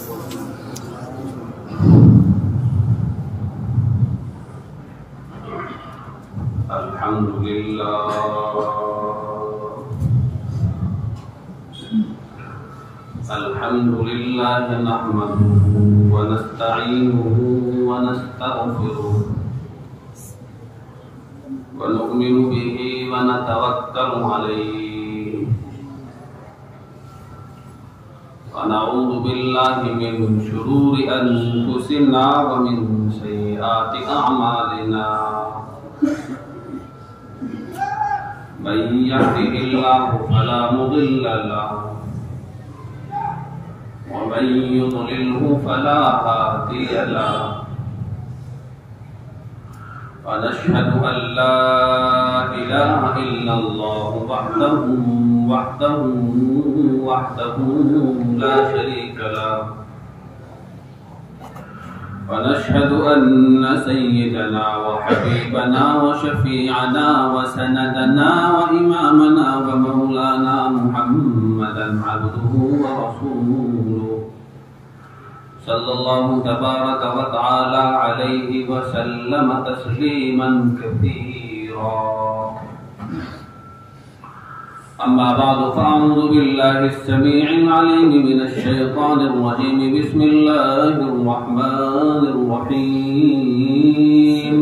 الحمد لله نحمده ونستعينه ونستغفره ونؤمن به ونتوكل عليه ونعوذ بالله من شرور أنفسنا ومن سيئات أعمالنا من يهده الله فلا مضل له ومن يضلله فلا هادي له ونشهد أن لا إله إلا الله وحده لا شريك له ونشهد أن سيدنا وحبيبنا وشفيعنا وسندنا وإمامنا ومولانا محمدا عبده ورسوله صلى الله تبارك وتعالى عليه وسلم تسليما كثيرا. أما بعد فأعوذ بالله السميع العليم من الشيطان الرجيم. بسم الله الرحمن الرحيم.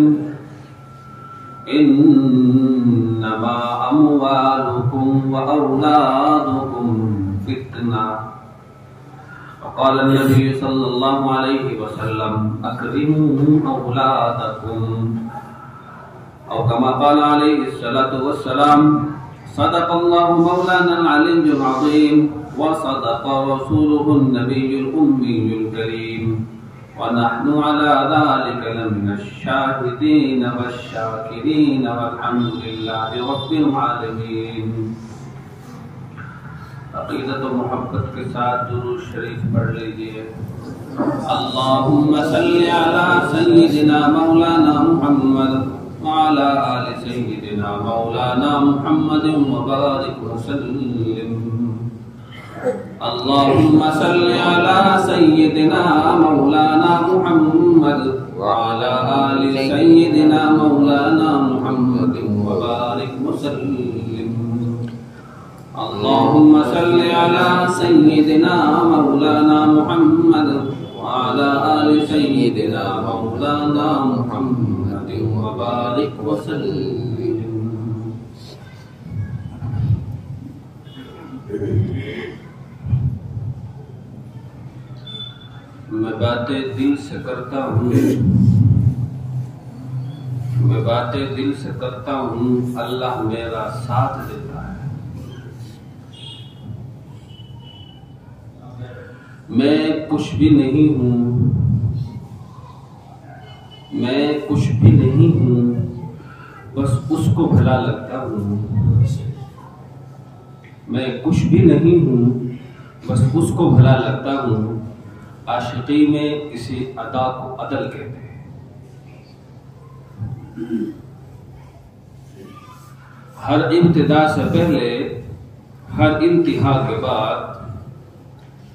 إنما أموالكم وأولادكم فتنة. وقال النبي صلى الله عليه وسلم أكرموا أولادكم، أو كما قال عليه الصلاة والسلام صدق الله مولانا العلي العظيم وصدق رسوله النبي الأمي الكريم ونحن على ذلك لمن الشاهدين والشاكرين والحمد لله رب العالمين. عقیدت و محبت کے ساتھ درود شریف پڑھ لیجئے. اللهم صل على سيدنا مولانا محمد وعلى آل سيدنا مولانا محمد وبارك وسلم. اللهم صل على سيدنا مولانا محمد وعلى آل سيدنا مولانا محمد وبارك وسلم. اللهم صل على سيدنا مولانا محمد وعلى آل سيدنا مولانا محمد وبارك وسلم. میں باتیں دل سے کرتا ہوں، میں باتیں دل سے کرتا ہوں، اللہ میرا ساتھ دیتا ہے. میں کچھ بھی نہیں ہوں، میں کچھ بھی نہیں ہوں، بس اس کو بھلا لگتا ہوں. میں کچھ بھی نہیں ہوں، بس اس کو بھلا لگتا ہوں. عاشقی میں اسی ادا کو عدل کہتے ہیں. ہر ابتدا سے پہلے، ہر انتہا کے بعد.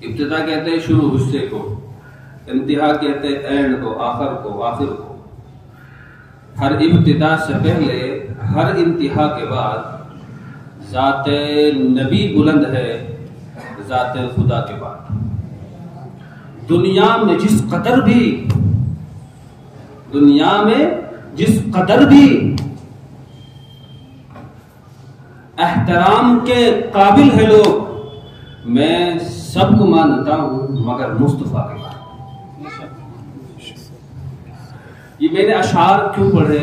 ابتدا کہتے ہیں شروع حصے کو، انتہا کہتے ہیں اینڈ کو، آخر کو، آخر کو. ہر ابتدا سے پہلے، ہر انتہا کے بعد ذات نبی بلند ہے ذات خدا کے بعد. دنیا میں جس قدر بھی احترام کے قابل ہے لوگ، میں سب کو مانتا ہوں مگر مصطفیٰ کے بعد. یہ میں نے اشعار کیوں پڑھے؟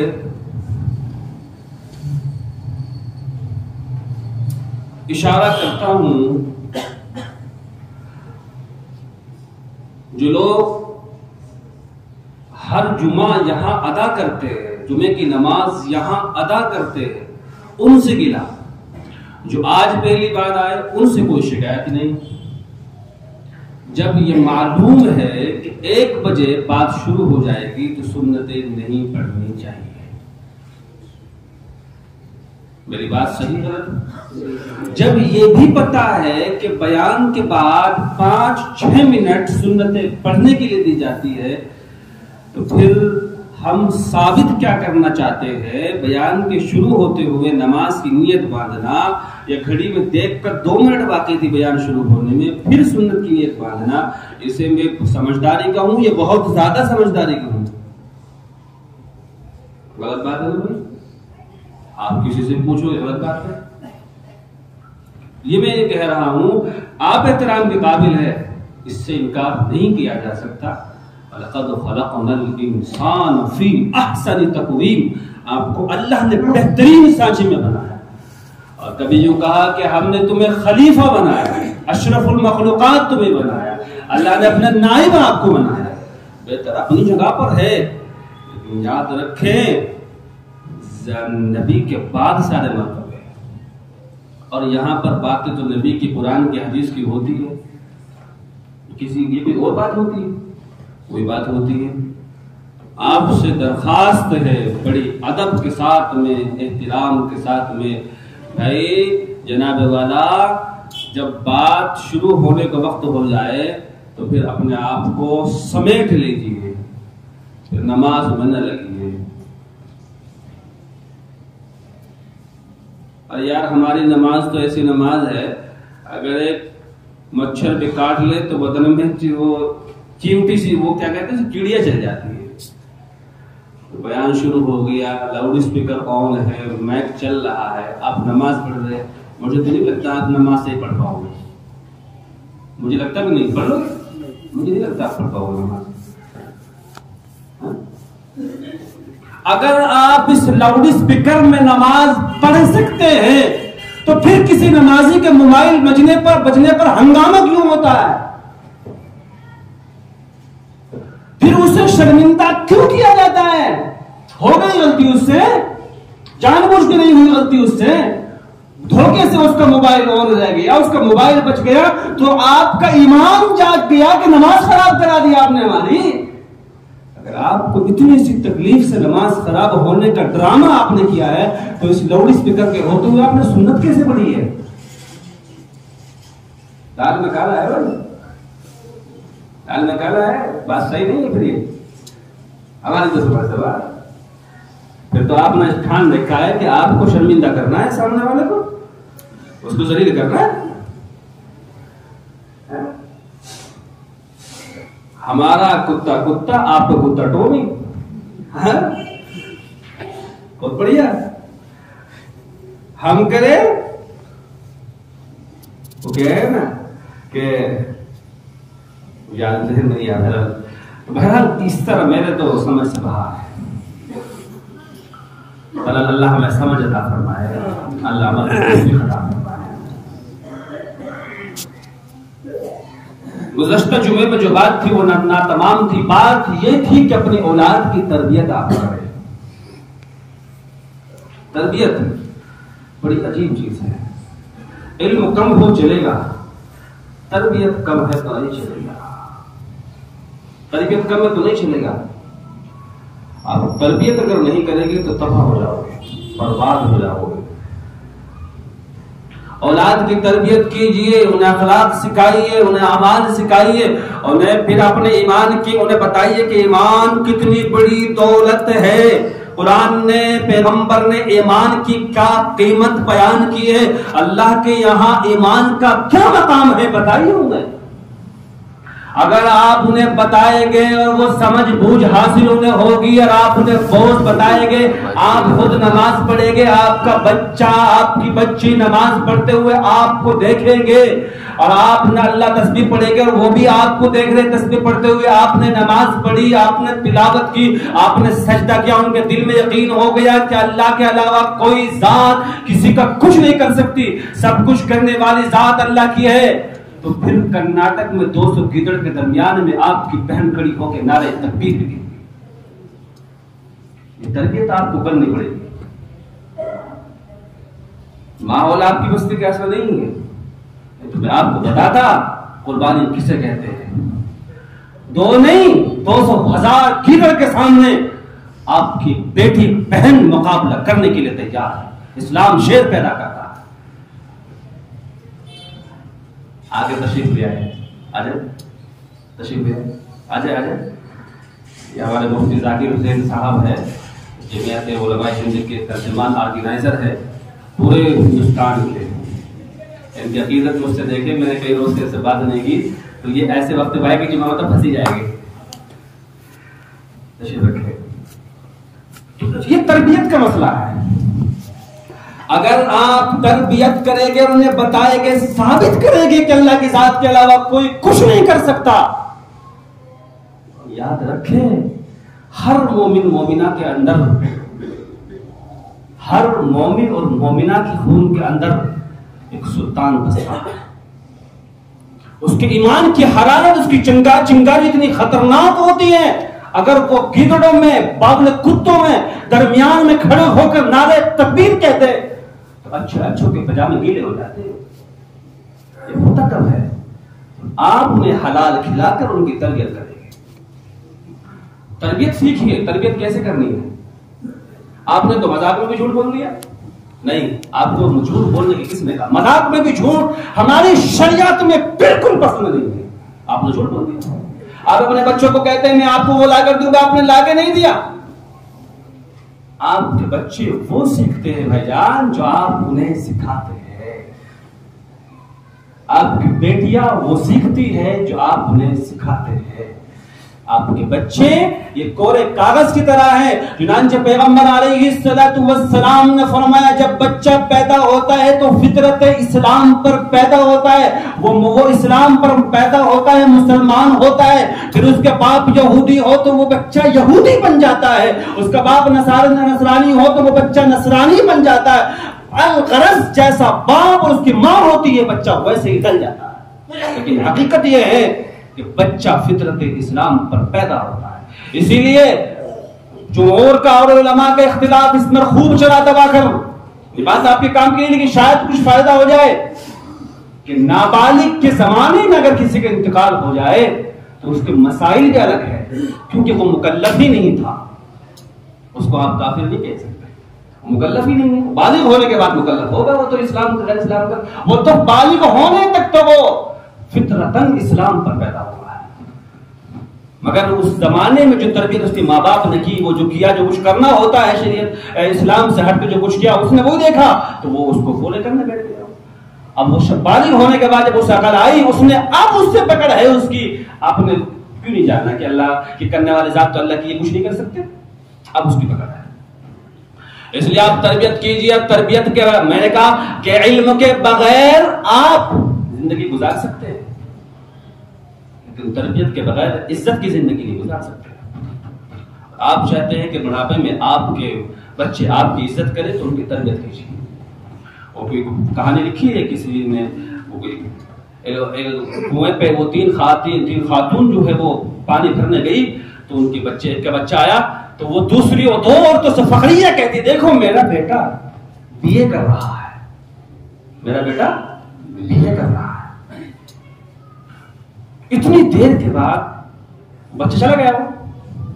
اشارہ کرتا ہوں جو لوگ ہر جمعہ یہاں ادا کرتے ہیں، جمعے کی نماز یہاں ادا کرتے ہیں، ان سے گلا. جو آج پہلی بار آئے ان سے کوئی شکایت نہیں. جب یہ معلوم ہے کہ 1 بجے بات شروع ہو جائے گی تو سنتیں نہیں پڑھنی چاہیے. میری بات صحیح غلط؟ جب یہ بھی پتا ہے کہ بیان کے بعد 5-6 منٹ سنتیں پڑھنے کے لیے دی جاتی ہے، تو پھر ہم ثابت کیا کرنا چاہتے ہیں؟ بیان کے شروع ہوتے ہوئے نماز کی نیت باندھنا، یا گھڑی میں دیکھ کر 2 منٹ باقی تھی بیان شروع ہونے میں پھر سنت کی نیت باندھنا، اسے میں سمجھداری کا ہوں یا بہت زیادہ سمجھداری کا ہوں؟ غلط بات ہے بھائی، آپ کسی سے پوچھو، یہ غلط بات ہے۔ یہ میں یہ کہہ رہا ہوں، آپ احترام کے قابل ہے، اس سے انکار نہیں کیا جا سکتا۔ وَلَقَدْ خَلَقْنَا الْإِنسَانَ فِي أَحْسَنِ تَقْوِيمٍ، آپ کو اللہ نے بہترین سانچے میں بنایا، اور کبھی یوں کہا کہ ہم نے تمہیں خلیفہ بنایا، اشرف المخلوقات تمہیں بنایا، اللہ نے اپنا نائب آپ کو بنایا۔ بہتر اپنی جگہ پر ہے، لیکن یاد رکھیں نبی کے بعد سارے مرتبے، اور یہاں پر باتیں تو نبی کی قرآن کی حدیث کی ہوتی ہے، کسی کی کوئی اور بات ہوتی ہے؟ کوئی بات ہوتی ہے؟ آپ سے درخواست ہے بڑی ادب کے ساتھ میں، احترام کے ساتھ میں، بھائی جناب والا جب بات شروع ہونے کا وقت ہو جائے تو پھر اپنے آپ کو سمیٹ لیجیے، پھر نماز میں نہ لگیے۔ اور یار ہماری نماز تو ایسی نماز ہے، اگر ایک مچھر بھی کاٹ لے تو بدن میں وہ چیوٹی سی، وہ کیا کہتے ہیں، کیڑیاں چل جاتی ہے۔ بیان شروع ہو گیا، لاؤڈ اسپیکر آن ہے، مائک چل رہا ہے، آپ نماز پڑھ رہے، مجھے تو نہیں لگتا آپ نماز سے ہی پڑھ پاؤ گے، مجھے لگتا بھی نہیں پڑھ لو گے، مجھے نہیں لگتا آپ پڑھ پاؤ گے نماز۔ اگر آپ اس لاؤڈ اسپیکر میں نماز پڑھ سکتے ہیں تو پھر کسی نمازی کے موبائل بجنے پر ہنگامہ کیوں ہوتا ہے؟ پھر اسے شرمندہ کیوں کیا جاتا ہے؟ ہو گئی غلطی اس سے، جان بوجھ کے نہیں ہوئی غلطی اس سے، دھوکے سے اس کا موبائل آن رہ گیا، اس کا موبائل بچ گیا تو آپ کا ایمان جاگ گیا کہ نماز خراب کرا دی آپ نے ہماری۔ اگر آپ کو اتنی سی تکلیف سے نماز خراب ہونے کا ڈرامہ آپ نے کیا ہے تو اس لاؤڈ اسپیکر کے ہوتے ہوئے آپ نے سنت کیسے پڑھی ہے؟ دال میں کالا ہے بھائی، دال میں کالا ہے، بات صحیح نہیں ہے۔ پھر یہ ہماری تو سمجھ بات، پھر تو آپ نے ٹھان رکھا ہے کہ آپ کو شرمندہ کرنا ہے، سامنے والے کو اس کو ذلیل کرنا ہے۔ ہمارا کتا کتا، آپ کا کتا ٹومی، بہت بڑھیا۔ ہم کرے وہ کیا ہے نا کہ یاد ذہن نہیں آ رہا، بہرحال اس طرح میرے تو سمجھ سے باہر ہے۔ اللہ ہمیں سمجھ عطا فرمائے، اللہ ہمیں عطا فرمائے۔ گزشتہ جمعے میں جو بات تھی وہ ناتمام تھی، بات یہ تھی کہ اپنی اولاد کی تربیت آپ کریں۔ تربیت بڑی عجیب چیز ہے، علم کم ہو چلے گا، تربیت کم ہے تو نہیں چلے گا، تربیت کم ہے تو نہیں چلے گا۔ آپ تربیت اگر نہیں کریں گے تو تباہ ہو جاؤ گے، برباد ہو جاؤ گے۔ اولاد کی تربیت کیجئے، انہیں اخلاق سکھائیے، انہیں اعمال سکھائیے، انہیں پھر اپنے ایمان کی انہیں بتائیے کہ ایمان کتنی بڑی دولت ہے۔ قرآن نے، پیغمبر نے ایمان کی کیا قیمت بیان کی ہے، اللہ کے یہاں ایمان کا کیا مقام ہے بتائیے انہیں۔ اگر آپ انہیں بتائیں گے اور وہ سمجھ بوجھ حاصل انہیں ہوگی، اور آپ انہیں بوجھ بتائیں گے، آپ خود نماز پڑھیں گے، آپ کا بچہ، آپ کی بچی نماز پڑھتے ہوئے آپ کو دیکھیں گے، اور آپ نے اللہ تسبیح پڑھیں گے اور وہ بھی آپ کو دیکھ رہے تسبیح پڑھتے ہوئے، آپ نے نماز پڑھی، آپ نے تلاوت کی، آپ نے سجدہ کیا، ان کے دل میں یقین ہو گیا کہ اللہ کے علاوہ کوئی ذات کسی کا کچھ نہیں کر سکتی، سب کچھ کرنے والی ذات اللہ کی ہے، تو پھر کرناٹک میں 200 گیدڑ کے درمیان میں آپ کی بہن کھڑی ہو کے نعرے تکبیر بھی دی۔ یہ تربیت آپ کو کرنی پڑے گی۔ ماحول آپ کی بستی کا ایسا نہیں ہے، تو میں آپ کو بتاتا قربانی کسے کہتے ہیں۔ 2 نہیں 200,000 گیدڑ کے سامنے آپ کی بیٹی بہن مقابلہ کرنے کے لیے تیار ہے، اسلام شیر پیدا کرتا ہے. آگے تشریف لے آئے, آجائے تشریف لے آئے, آجائے. یہ ہمارے مفتی ذاکر حسین صاحب ہے, جمعیت علماء ہند کے ترجمان آرگنائزر ہے پورے ہندوستان کے. ان کی عقیدت مجھ سے دیکھے, میں نے کئی روز سے بات نہیں کی, تو یہ ایسے وقت پائے گی جمعہ مطلب پھنسی جائے گی. تشریف رکھے. یہ تربیت کا مسئلہ ہے. اگر آپ تربیت کریں گے, انہیں بتائیں گے, ثابت کریں گے کہ اللہ کی ذات کے علاوہ کوئی کچھ نہیں کر سکتا. یاد رکھیں, ہر مومن مومنہ کے اندر, ہر مومن اور مومنہ کی خون کے اندر ایک سلطان بستا ہے. اس کے ایمان کی حرارت, اس کی چنگاری اتنی خطرناک ہوتی ہے, اگر وہ گیدڑوں میں, باغل کتوں میں درمیان میں کھڑے ہو کر نعرے تکبیر کہتے تو اچھوں کے پجامے گیلے ہو جاتے. یہ ہوتا کب ہے؟ آپ انہیں حلال کھلا کر ان کی تربیت کریں گے. تربیت سیکھیے. تربیت کیسے کرنی ہے؟ آپ نے تو مذاق میں بھی جھوٹ بول لیا نہیں. آپ کو جھوٹ بولنے کی کس نے کہا؟ مذاق میں بھی جھوٹ ہماری شریعت میں بالکل پسند نہیں ہے. آپ نے جھوٹ بول دیا. آپ اپنے بچوں کو کہتے ہیں میں آپ کو وہ لا کر دوں گا, آپ نے لا کے نہیں دیا. آپ کے بچے وہ سیکھتے ہیں بھائی جان جو آپ انہیں سکھاتے ہیں. آپ کی بیٹیاں وہ سیکھتی ہے جو آپ انہیں سکھاتے ہیں. آپ کے بچے یہ کورے کاغذ کی طرح ہیں. چنانچہ پیغمبر علیہ السلام نے فرمایا جب بچہ پیدا ہوتا ہے تو فطرت اسلام پر پیدا ہوتا ہے, وہ اسلام پر پیدا ہوتا ہے, مسلمان ہوتا ہے. پھر اس کے باپ یہودی ہو تو وہ بچہ یہودی بن جاتا ہے, اس کا باپ نصرانی ہو تو وہ بچہ نصرانی بن جاتا ہے. الغرض جیسا باپ اور اس کی ماں ہوتی ہے بچہ ویسے ہی ڈل جاتا ہے. لیکن حقیقت یہ ہے کہ بچہ فطرت اسلام پر پیدا ہوتا ہے. اسی لیے جمہور کا اور علماء کا اختلاف اس میں خوب چلا دبا کر, یہ بات آپ کے کام کی نہیں لیکن شاید کچھ فائدہ ہو جائے, کہ نابالغ کے زمانے میں اگر کسی کا انتقال ہو جائے تو اس کے مسائل بھی الگ ہے, کیونکہ وہ مکلف ہی نہیں تھا. اس کو آپ کافر نہیں کہہ سکتے, مکلف ہی نہیں ہے. بالغ ہونے کے بعد مکلف ہوگا, وہ تو اسلام کا غیر اسلام کا, وہ تو بالغ ہونے تک تو وہ فطرتاً اسلام پر پیدا ہوا ہے. مگر اس زمانے میں جو تربیت اس کے ماں باپ نے کی, وہ جو کیا, جو کچھ کرنا ہوتا ہے شریعت اسلام سے ہٹ کے جو کچھ کیا, اس نے وہ دیکھا تو وہ اس کو فالو کرنے بیٹھ گیا. اب وہ بالغ ہونے کے بعد جب اس عقل آئی, اس نے اب اس سے پکڑ ہے اس کی. آپ نے کیوں نہیں جانا کہ اللہ کی کرنے والے ذات تو اللہ کی یہ کچھ نہیں کر سکتے, اب اس کی پکڑ ہے. اس لیے آپ تربیت کیجیے. اب تربیت کے میں نے کہا کہ علم کے بغیر آپ زندگی گزار سکتے ہیں, لیکن تربیت کے بغیر عزت کی زندگی نہیں گزار سکتے. آپ چاہتے ہیں کہ بڑھاپے میں آپ کے بچے آپ کی عزت کریں تو ان کی تربیت کیجیے. اور کوئی کہانی لکھی ہے کسی نے, کنویں پہ وہ تین خاتون جو ہے وہ پانی بھرنے گئی تو ان کے بچے, ایک کا بچہ آیا تو وہ دوسری اور دو عورتوں سے فخریہ کہتی دیکھو میرا بیٹا بی اے کر رہا ہے, میرا بیٹا بی اے کر رہا ہے. اتنی دیر کے بعد بچہ چلا گیا,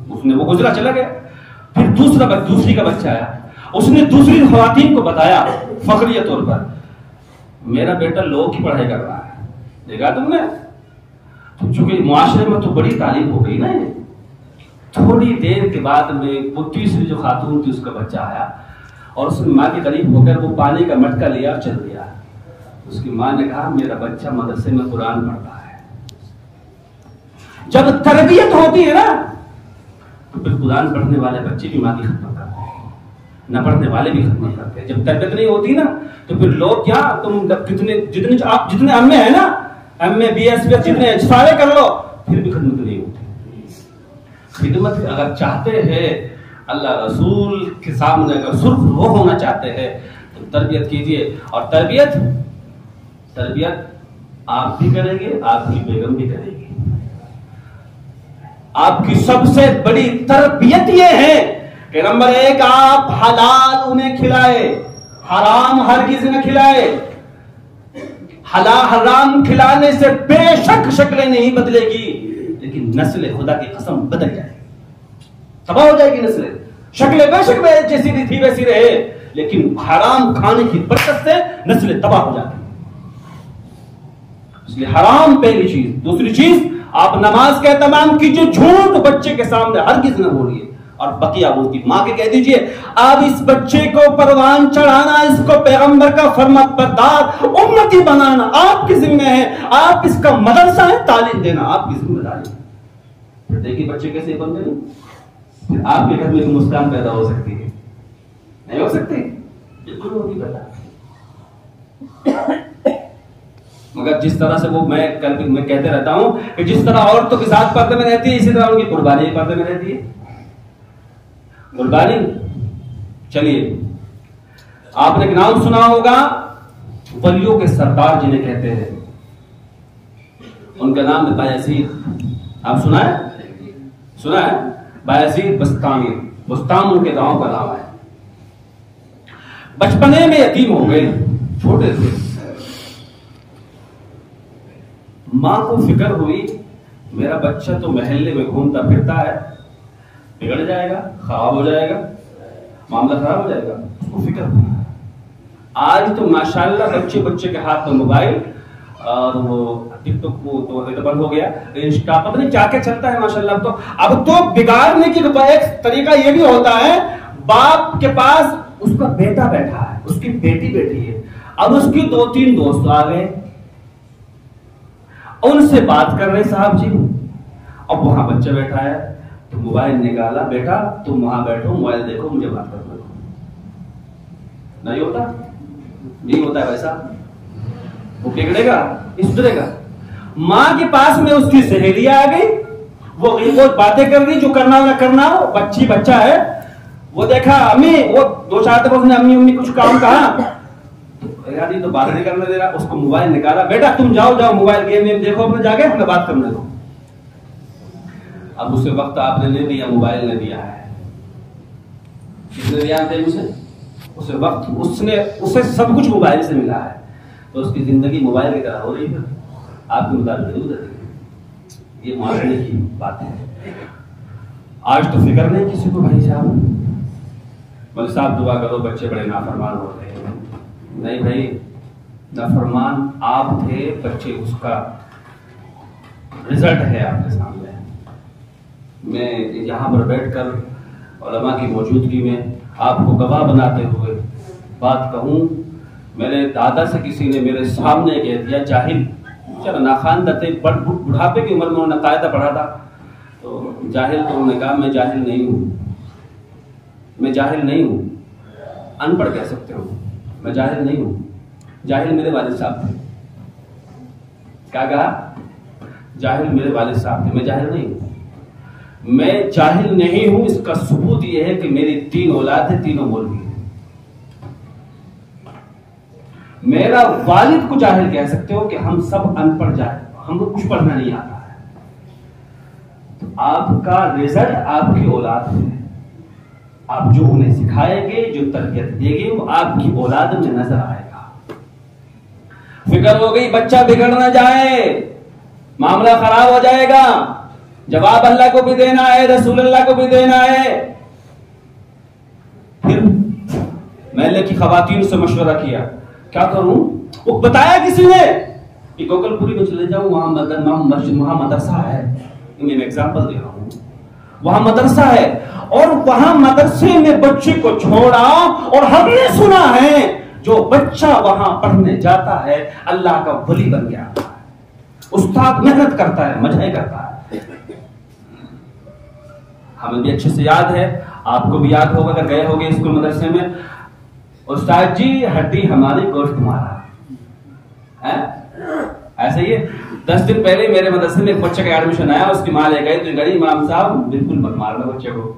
وہ گزرا چلا گیا. پھر دوسری کا بچہ آیا, اس نے دوسری خواتین کو بتایا فخریہ طور پر میرا بیٹا لو کی پڑھائی کر رہا ہے. دیکھا تم نے, چونکہ معاشرے میں تو بڑی تعلیم ہو گئی نا. تھوڑی دیر کے بعد میں وہ تیسری جو خاتون تھی اس کا بچہ آیا اور اس نے ماں کے قریب ہو کر وہ پانی کا مٹکا لیا اور چل دیا. اس کی ماں نے کہا میرا بچہ مدرسے میں قرآن پڑھتا ہے. جب تربیت ہوتی ہے نا تو پھر قرآن پڑھنے والے بچے بھی ماں کی خدمت کرتے ہیں, نہ پڑھنے والے بھی خدمت کرتے ہیں. جب تربیت نہیں ہوتی نا تو پھر لوگ کیا, تم جتنے ایم اے ہیں نا, ایم اے بی ایس بی جتنے سارے کر لو پھر بھی خدمت نہیں ہوتی. خدمت اگر چاہتے ہیں اللہ رسول کے سامنے اگر سرخ رو ہونا چاہتے ہیں تو تربیت کیجیے. اور تربیت آپ بھی کریں گے, آپ کی بیگم بھی کرے گی. آپ کی سب سے بڑی تربیت یہ ہے کہ نمبر 1 آپ حلال انہیں کھلائے, حرام ہرگز نہ کھلائے. حرام کھلانے سے بے شک شکلیں نہیں بدلے گی, لیکن نسل خدا کی قسم بدل جائے گی, تباہ ہو جائے گی نسل. شکلیں بے شک جیسی تھی ویسی رہے, لیکن حرام کھانے کی برکت سے نسلیں تباہ ہو جاتی ہیں. اس لیے حرام پہلی چیز. دوسری چیز آپ نماز کا اہتمام کیجیے. جھوٹ بچے کے سامنے ہرگز نہ بولیے. اور بقیہ بولتی ماں کے کہہ دیجئے آپ اس بچے کو پروان چڑھانا, اس کو پیغمبر کا فرمان بردار امتی بنانا آپ کی ذمہ ہے. آپ اس کا مدرسہ ہے, تعلیم دینا آپ کی ذمہ داری. پھر دیکھیے بچے کیسے بن گئے. پھر آپ کے گھر میں مسکان پیدا ہو سکتی ہے. نہیں ہو سکتی؟ بالکل ہوگی بیٹا. مگر جس طرح سے وہ میں کہتے رہتا ہوں کہ جس طرح عورتوں کی ذات پردے میں رہتی ہے, اسی طرح ان کی قربانی پردے میں رہتی ہے. قربانی. چلیے آپ نے نام سنا ہوگا ولیوں کے سردار جنہیں کہتے ہیں, ان کا نام ہے بایزید. آپ سنا ہے بایزید بستامی. بستام ان کے گاؤں کا نام ہے. بچپنے میں یتیم ہو گئے, چھوٹے تھے. ماں کو فکر ہوئی میرا بچہ تو محلے میں گھومتا پھرتا ہے, بگڑ جائے گا, خراب ہو جائے گا, معاملہ خراب ہو جائے گا. اس کو فکر ہوئی. آج تو ماشاءاللہ بچے کے ہاتھ میں موبائل, اور وہ ٹک ٹاک کو تو بند ہو گیا, انسٹا پتہ نہیں کیا کیا چلتا ہے ماشاءاللہ. تو اب تو بگاڑنے کی ایک طریقہ یہ بھی ہوتا ہے, باپ کے پاس اس کا بیٹا بیٹھا ہے, اس کی بیٹی بیٹھی ہے, اب اس کی 2-3 دوست آ گئے, ان سے بات کر رہے صاحب جی. اب وہاں بچہ بیٹھا ہے تو موبائل نکالا, بیٹا تم وہاں بیٹھو, موبائل دیکھو, مجھے بات کر دو. نہیں ہوتا, نہیں ہوتا ہے ویسا. وہ بگڑے گا, سدھرے گا. ماں کے پاس میں اس کی سہیلیاں آ گئی, وہ باتیں کر رہی, جو کرنا نہ کرنا ہو, بچہ ہے. وہ دیکھا امی, وہ 2-4 دفعہ نے امی کچھ کام کہا, یار یہ تو بات نہیں کرنے دے رہا. اس کو موبائل نکالا, بیٹا تم جاؤ موبائل گیم دیکھو اپنے, جا کے ہمیں بات کرنے دو. اب اسے وقت آپ نے نہیں دیا, موبائل نے دیا ہے. کس نے دیا اسے؟ اسے وقت, اسے سب کچھ موبائل سے ملا ہے. تو اس کی زندگی موبائل کی طرح ہو رہی ہے. آپ کے مطابق ضرور ہے. یہ معاشرے کی بات ہے. آج تو فکر نہیں کسی کو. بھائی صاحب, مولوی صاحب دعا کرو بچے بڑے نافرمان ہو رہے ہیں. نہیں بھائی, نافرمان آپ تھے, بچے اس کا رزلٹ ہے آپ کے سامنے. میں یہاں پر بیٹھ کر علماء کی موجودگی میں آپ کو گواہ بناتے ہوئے بات کہوں, میرے دادا سے کسی نے میرے سامنے کہہ دیا جاہل. چلو ناخواندہ تھے, بڑھاپے کی عمر میں انہوں نے قاعدہ پڑھا تھا, تو جاہل. تو انہوں نے کہا میں جاہل نہیں ہوں, میں جاہل نہیں ہوں. ان پڑھ کہہ سکتے ہو, میں جاہل نہیں ہوں. جاہل میرے والد صاحب تھے. کیا کہا؟ جاہل میرے والد صاحب تھے, میں جاہل نہیں ہوں. میں جاہل نہیں ہوں, اس کا ثبوت یہ ہے کہ میری 3 اولاد ہیں, تینوں مولوی ہیں. میرا والد کو جاہل کہہ سکتے ہو کہ ہم سب ان پڑھ جاہل, ہم کو کچھ پڑھنا نہیں آتا ہے. تو آپ کا رزلٹ آپ کی اولاد ہے. آپ جو انہیں سکھائیں گے, جو تربیت دیں گے, وہ آپ کی اولاد میں نظر آئے گا. فکر ہو گئی بچہ بگڑ نہ جائے, معاملہ خراب ہو جائے گا. جواب اللہ کو بھی دینا ہے, رسول اللہ کو بھی دینا ہے. پھر محلے کی خواتین سے مشورہ کیا, کیا کروں؟ وہ بتایا کسی نے کہ گوگل پوری میں چلے جاؤں, وہاں مدرسہ ہے. میں ایگزامپل دے رہا ہوں, وہاں مدرسہ ہے, اور وہاں مدرسے میں بچے کو چھوڑا, اور ہم نے سنا ہے جو بچہ وہاں پڑھنے جاتا ہے اللہ کا ولی بن گیا. استاد محنت کرتا ہے, مجھے کرتا ہے. ہمیں بھی اچھے سے یاد ہے, آپ کو بھی یاد ہوگا اگر گئے ہوگے اسکول مدرسے میں. استاد جی ہڈی ہماری گوشت تمہارا, ایسا ہی ہے. 10 دن پہلے میرے مدرسے میں ایک بچے کا ایڈمیشن آیا, اس کی ماں لے گئی تو گئی امام صاحب بالکل مت مارنا بچے کو.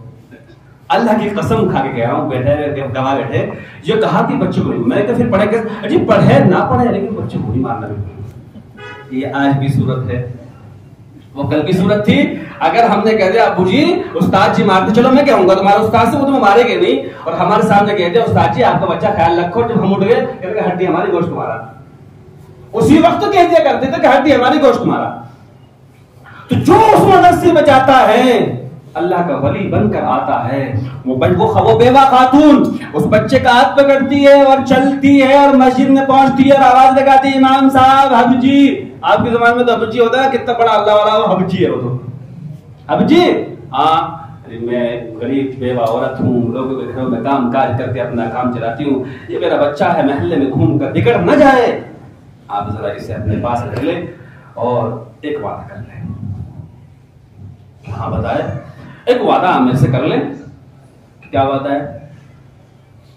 اللہ کی قسم کھا کے کہہ رہا ہوں, بیٹھے گواہ بیٹھے, یہ کہا کہ بچے کو نہیں. میں نے کہا پھر پڑھے کہ جی پڑھے نہ پڑھے لیکن بچے کو نہیں مارنا بالکل. یہ آج بھی صورت ہے, وہ کل کی صورت تھی. اگر ہم نے کہہ دیا ابو جی استاد جی مارتے, چلو میں کہوں گا تمہارے استاد سے, وہ تمہیں مارے گے نہیں. اور ہمارے سامنے کہہ دیا استاد جی آپ کا بچہ خیال رکھو, جب ہم اٹھ گئے کہ ہڈی ہماری گوشت تمہارا. اسی وقت کہہ دیا کرتے تھے کہ ہڈی ہماری گوشت تمہارا. تو جو اس مدرسے میں جاتا ہے اللہ کا ولی بن کر آتا ہے، وہ بیوہ خاتون اس بچے کا ہاتھ پکڑتی ہے اور چلتی ہے اور مسجد میں پہنچتی ہے اور آواز لگاتی ہے امام صاحب حبجی. آپ کے زمانے میں تو حبجی ہوتا ہے، کتنا بڑا اللہ والا وہ حبجی ہے، وہ تو حبجی. ہاں میں غریب بیوہ عورت ہوں، لوگوں کے گھروں میں کام کاج کر کے اپنا کام چلاتی ہوں، یہ میرا بچہ ہے محلے میں گھوم کر بگڑ نہ جائے، آپ ذرا اسے اپنے پاس رکھ لیں اور ایک وعدہ کر لیں. ہاں بتائے. ایک وعدہ آپ میں سے کر لیں. کیا وعدہ ہے؟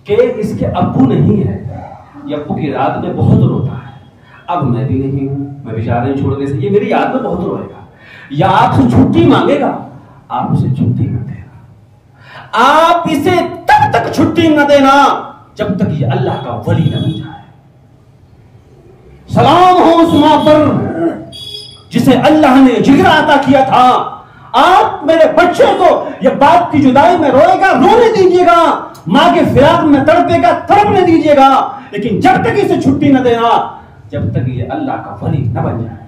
کہ اس کے ابو نہیں ہے، یہ ابو کی رات میں بہت روتا ہے، اب میں بھی نہیں ہوں، میں بیچارے چھوڑنے سے یہ میری یاد میں بہت روئے گا، یا آپ سے چھٹی مانگے گا، آپ اسے چھٹی نہ دینا، آپ اسے تب تک چھٹی نہ دینا جب تک یہ اللہ کا ولی نہ بن جائے. سلام ہو اس ماں پر جسے اللہ نے جگرا عطا کیا تھا. آپ میرے بچے کو یہ باپ کی جدائی میں روئے گا، رونے دیجیے گا، ماں کے فراق میں تڑپے گا، تڑپنے دیجیے گا، لیکن جب تک اسے چھٹی نہ دینا جب تک یہ اللہ کا ولی نہ بن جائے.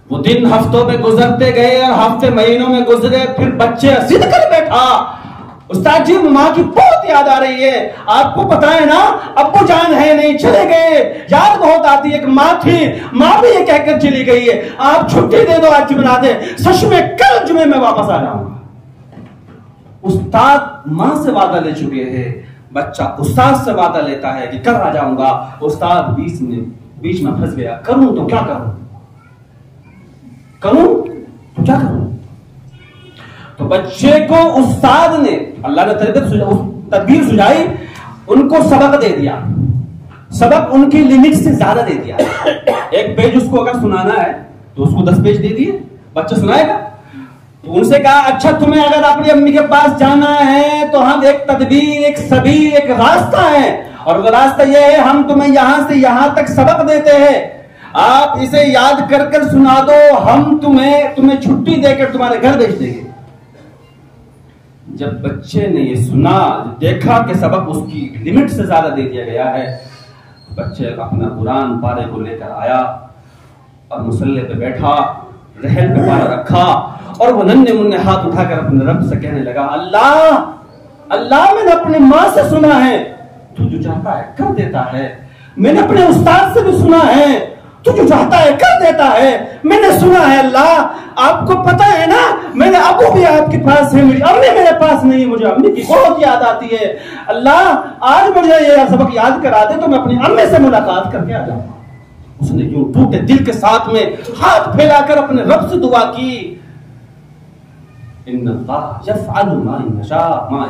وہ دن ہفتوں میں گزرتے گئے اور ہفتے مہینوں میں گزرے، پھر بچے ضد کر بیٹھا، استاد جی ماں کی بہت یاد آ رہی ہے، آپ کو پتا ہے نا ابو جان ہے نہیں، چلے گئے، یاد بہت آتی ہے، ایک ماں تھی، ماں بھی یہ کہہ کر چلی گئی ہے، آپ چھٹی دے دو آج بنا دے، سچ میں کل جمعے میں واپس آ جاؤں گا. استاد ماں سے وعدہ لے چکے ہیں، بچہ استاد سے وعدہ لیتا ہے کہ کل آ جاؤں گا، استاد بیچ میں پھنس گیا، کروں تو کیا کروں، کروں تو کیا کروں. تو بچے کو استاد نے، اللہ نے تدبیر سجائی، ان کو سبق دے دیا، سبق ان کی لمٹ سے زیادہ دے دیا. ایک پیج اس کو اگر سنانا ہے تو اس کو 10 پیج دے دیے، بچہ سنائے گا. تو ان سے کہا اچھا تمہیں اگر اپنی امی کے پاس جانا ہے تو ہم ایک تدبیر، ایک سبیل، ایک راستہ ہے، اور وہ راستہ یہ ہے ہم تمہیں یہاں سے یہاں تک سبق دیتے ہیں، آپ اسے یاد کر کر سنا دو، ہم تمہیں چھٹی دے کر تمہارے گھر بھیج دیں گے. جب بچے نے یہ سنا، دیکھا کہ سبق اس کی لمٹ سے زیادہ دے دیا گیا ہے، بچے اپنا قرآن پارے کو لے کر آیا اور مصلی پہ بیٹھا، رحل پہ پارا رکھا، اور وہ ننھے منھے ہاتھ اٹھا کر اپنے رب سے کہنے لگا اللہ میں نے اپنی ماں سے سنا ہے تو جو چاہتا ہے کر دیتا ہے، میں نے اپنے استاد سے بھی سنا ہے تو جو چاہتا ہے کر دیتا ہے، میں نے سنا ہے اللہ آپ کو پتا ہے نا میں نے ابو بھی آپ کے پاس ہے، میری امی میرے پاس نہیں، مجھے امی کی بہت یاد آتی ہے، اللہ آج مجھے یہ سبق یاد کرا دے تو میں اپنی امی سے ملاقات کر کے آ جاؤں. اس نے یوں ٹوٹے دل کے ساتھ میں ہاتھ پھیلا کر اپنے رب سے دعا کی، ان اللہ یفعل ما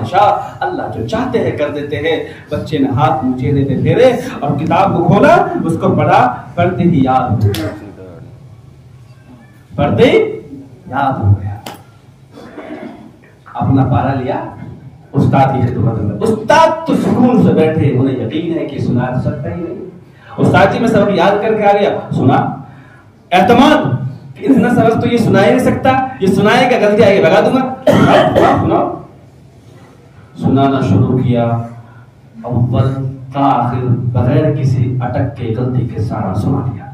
یشاء، اللہ جو چاہتے ہیں کر دیتے ہیں. بچے نے ہاتھ چہرے پہ پھیرے اور کتاب کو کھولا، اس کو پڑھا، پڑھتے ہی یاد ہو گیا، پڑھتے ہی یاد ہو گیا. اپنا پارا لیا، استاد کی خدمت میں، استاد تو سکون سے بیٹھے، انہیں یقین ہے کہ سنا تو سکتا ہی نہیں. استاد جی میں سبق یاد کر کے آ گیا، سنا، اعتماد اتنا سبق تو یہ سنا ہی نہیں سکتا، یہ سنائے گا غلطی آئے گی بگا دوں گا. سنانا شروع کیا، اول تا آخر بغیر کسی اٹک کے غلطی کے سارا سنا دیا.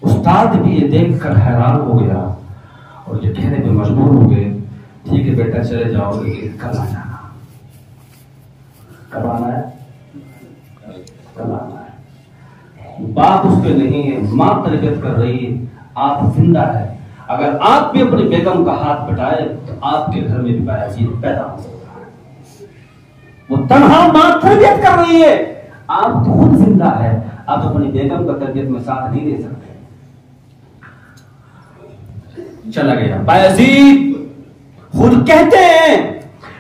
استاد بھی یہ دیکھ کر حیران ہو گیا اور یہ کہنے پہ مجبور ہو گئے ٹھیک ہے بیٹا چلے جاؤ گے، کل آ جانا. کب آنا ہے؟ کل آنا ہے. باپ اس پہ نہیں ہے، ماں تربیت کر رہی ہے، آپ زندہ ہے. اگر آپ بھی اپنی بیگم کا ہاتھ بٹائے تو آپ کے گھر میں بھی بایزید پیدا ہو سکتا ہے. وہ تنہا ماں تربیت کر رہی ہے، آپ خود زندہ ہے، آپ اپنی بیگم کا تربیت میں ساتھ نہیں دے سکتے. چلا گیا. بایزید خود کہتے ہیں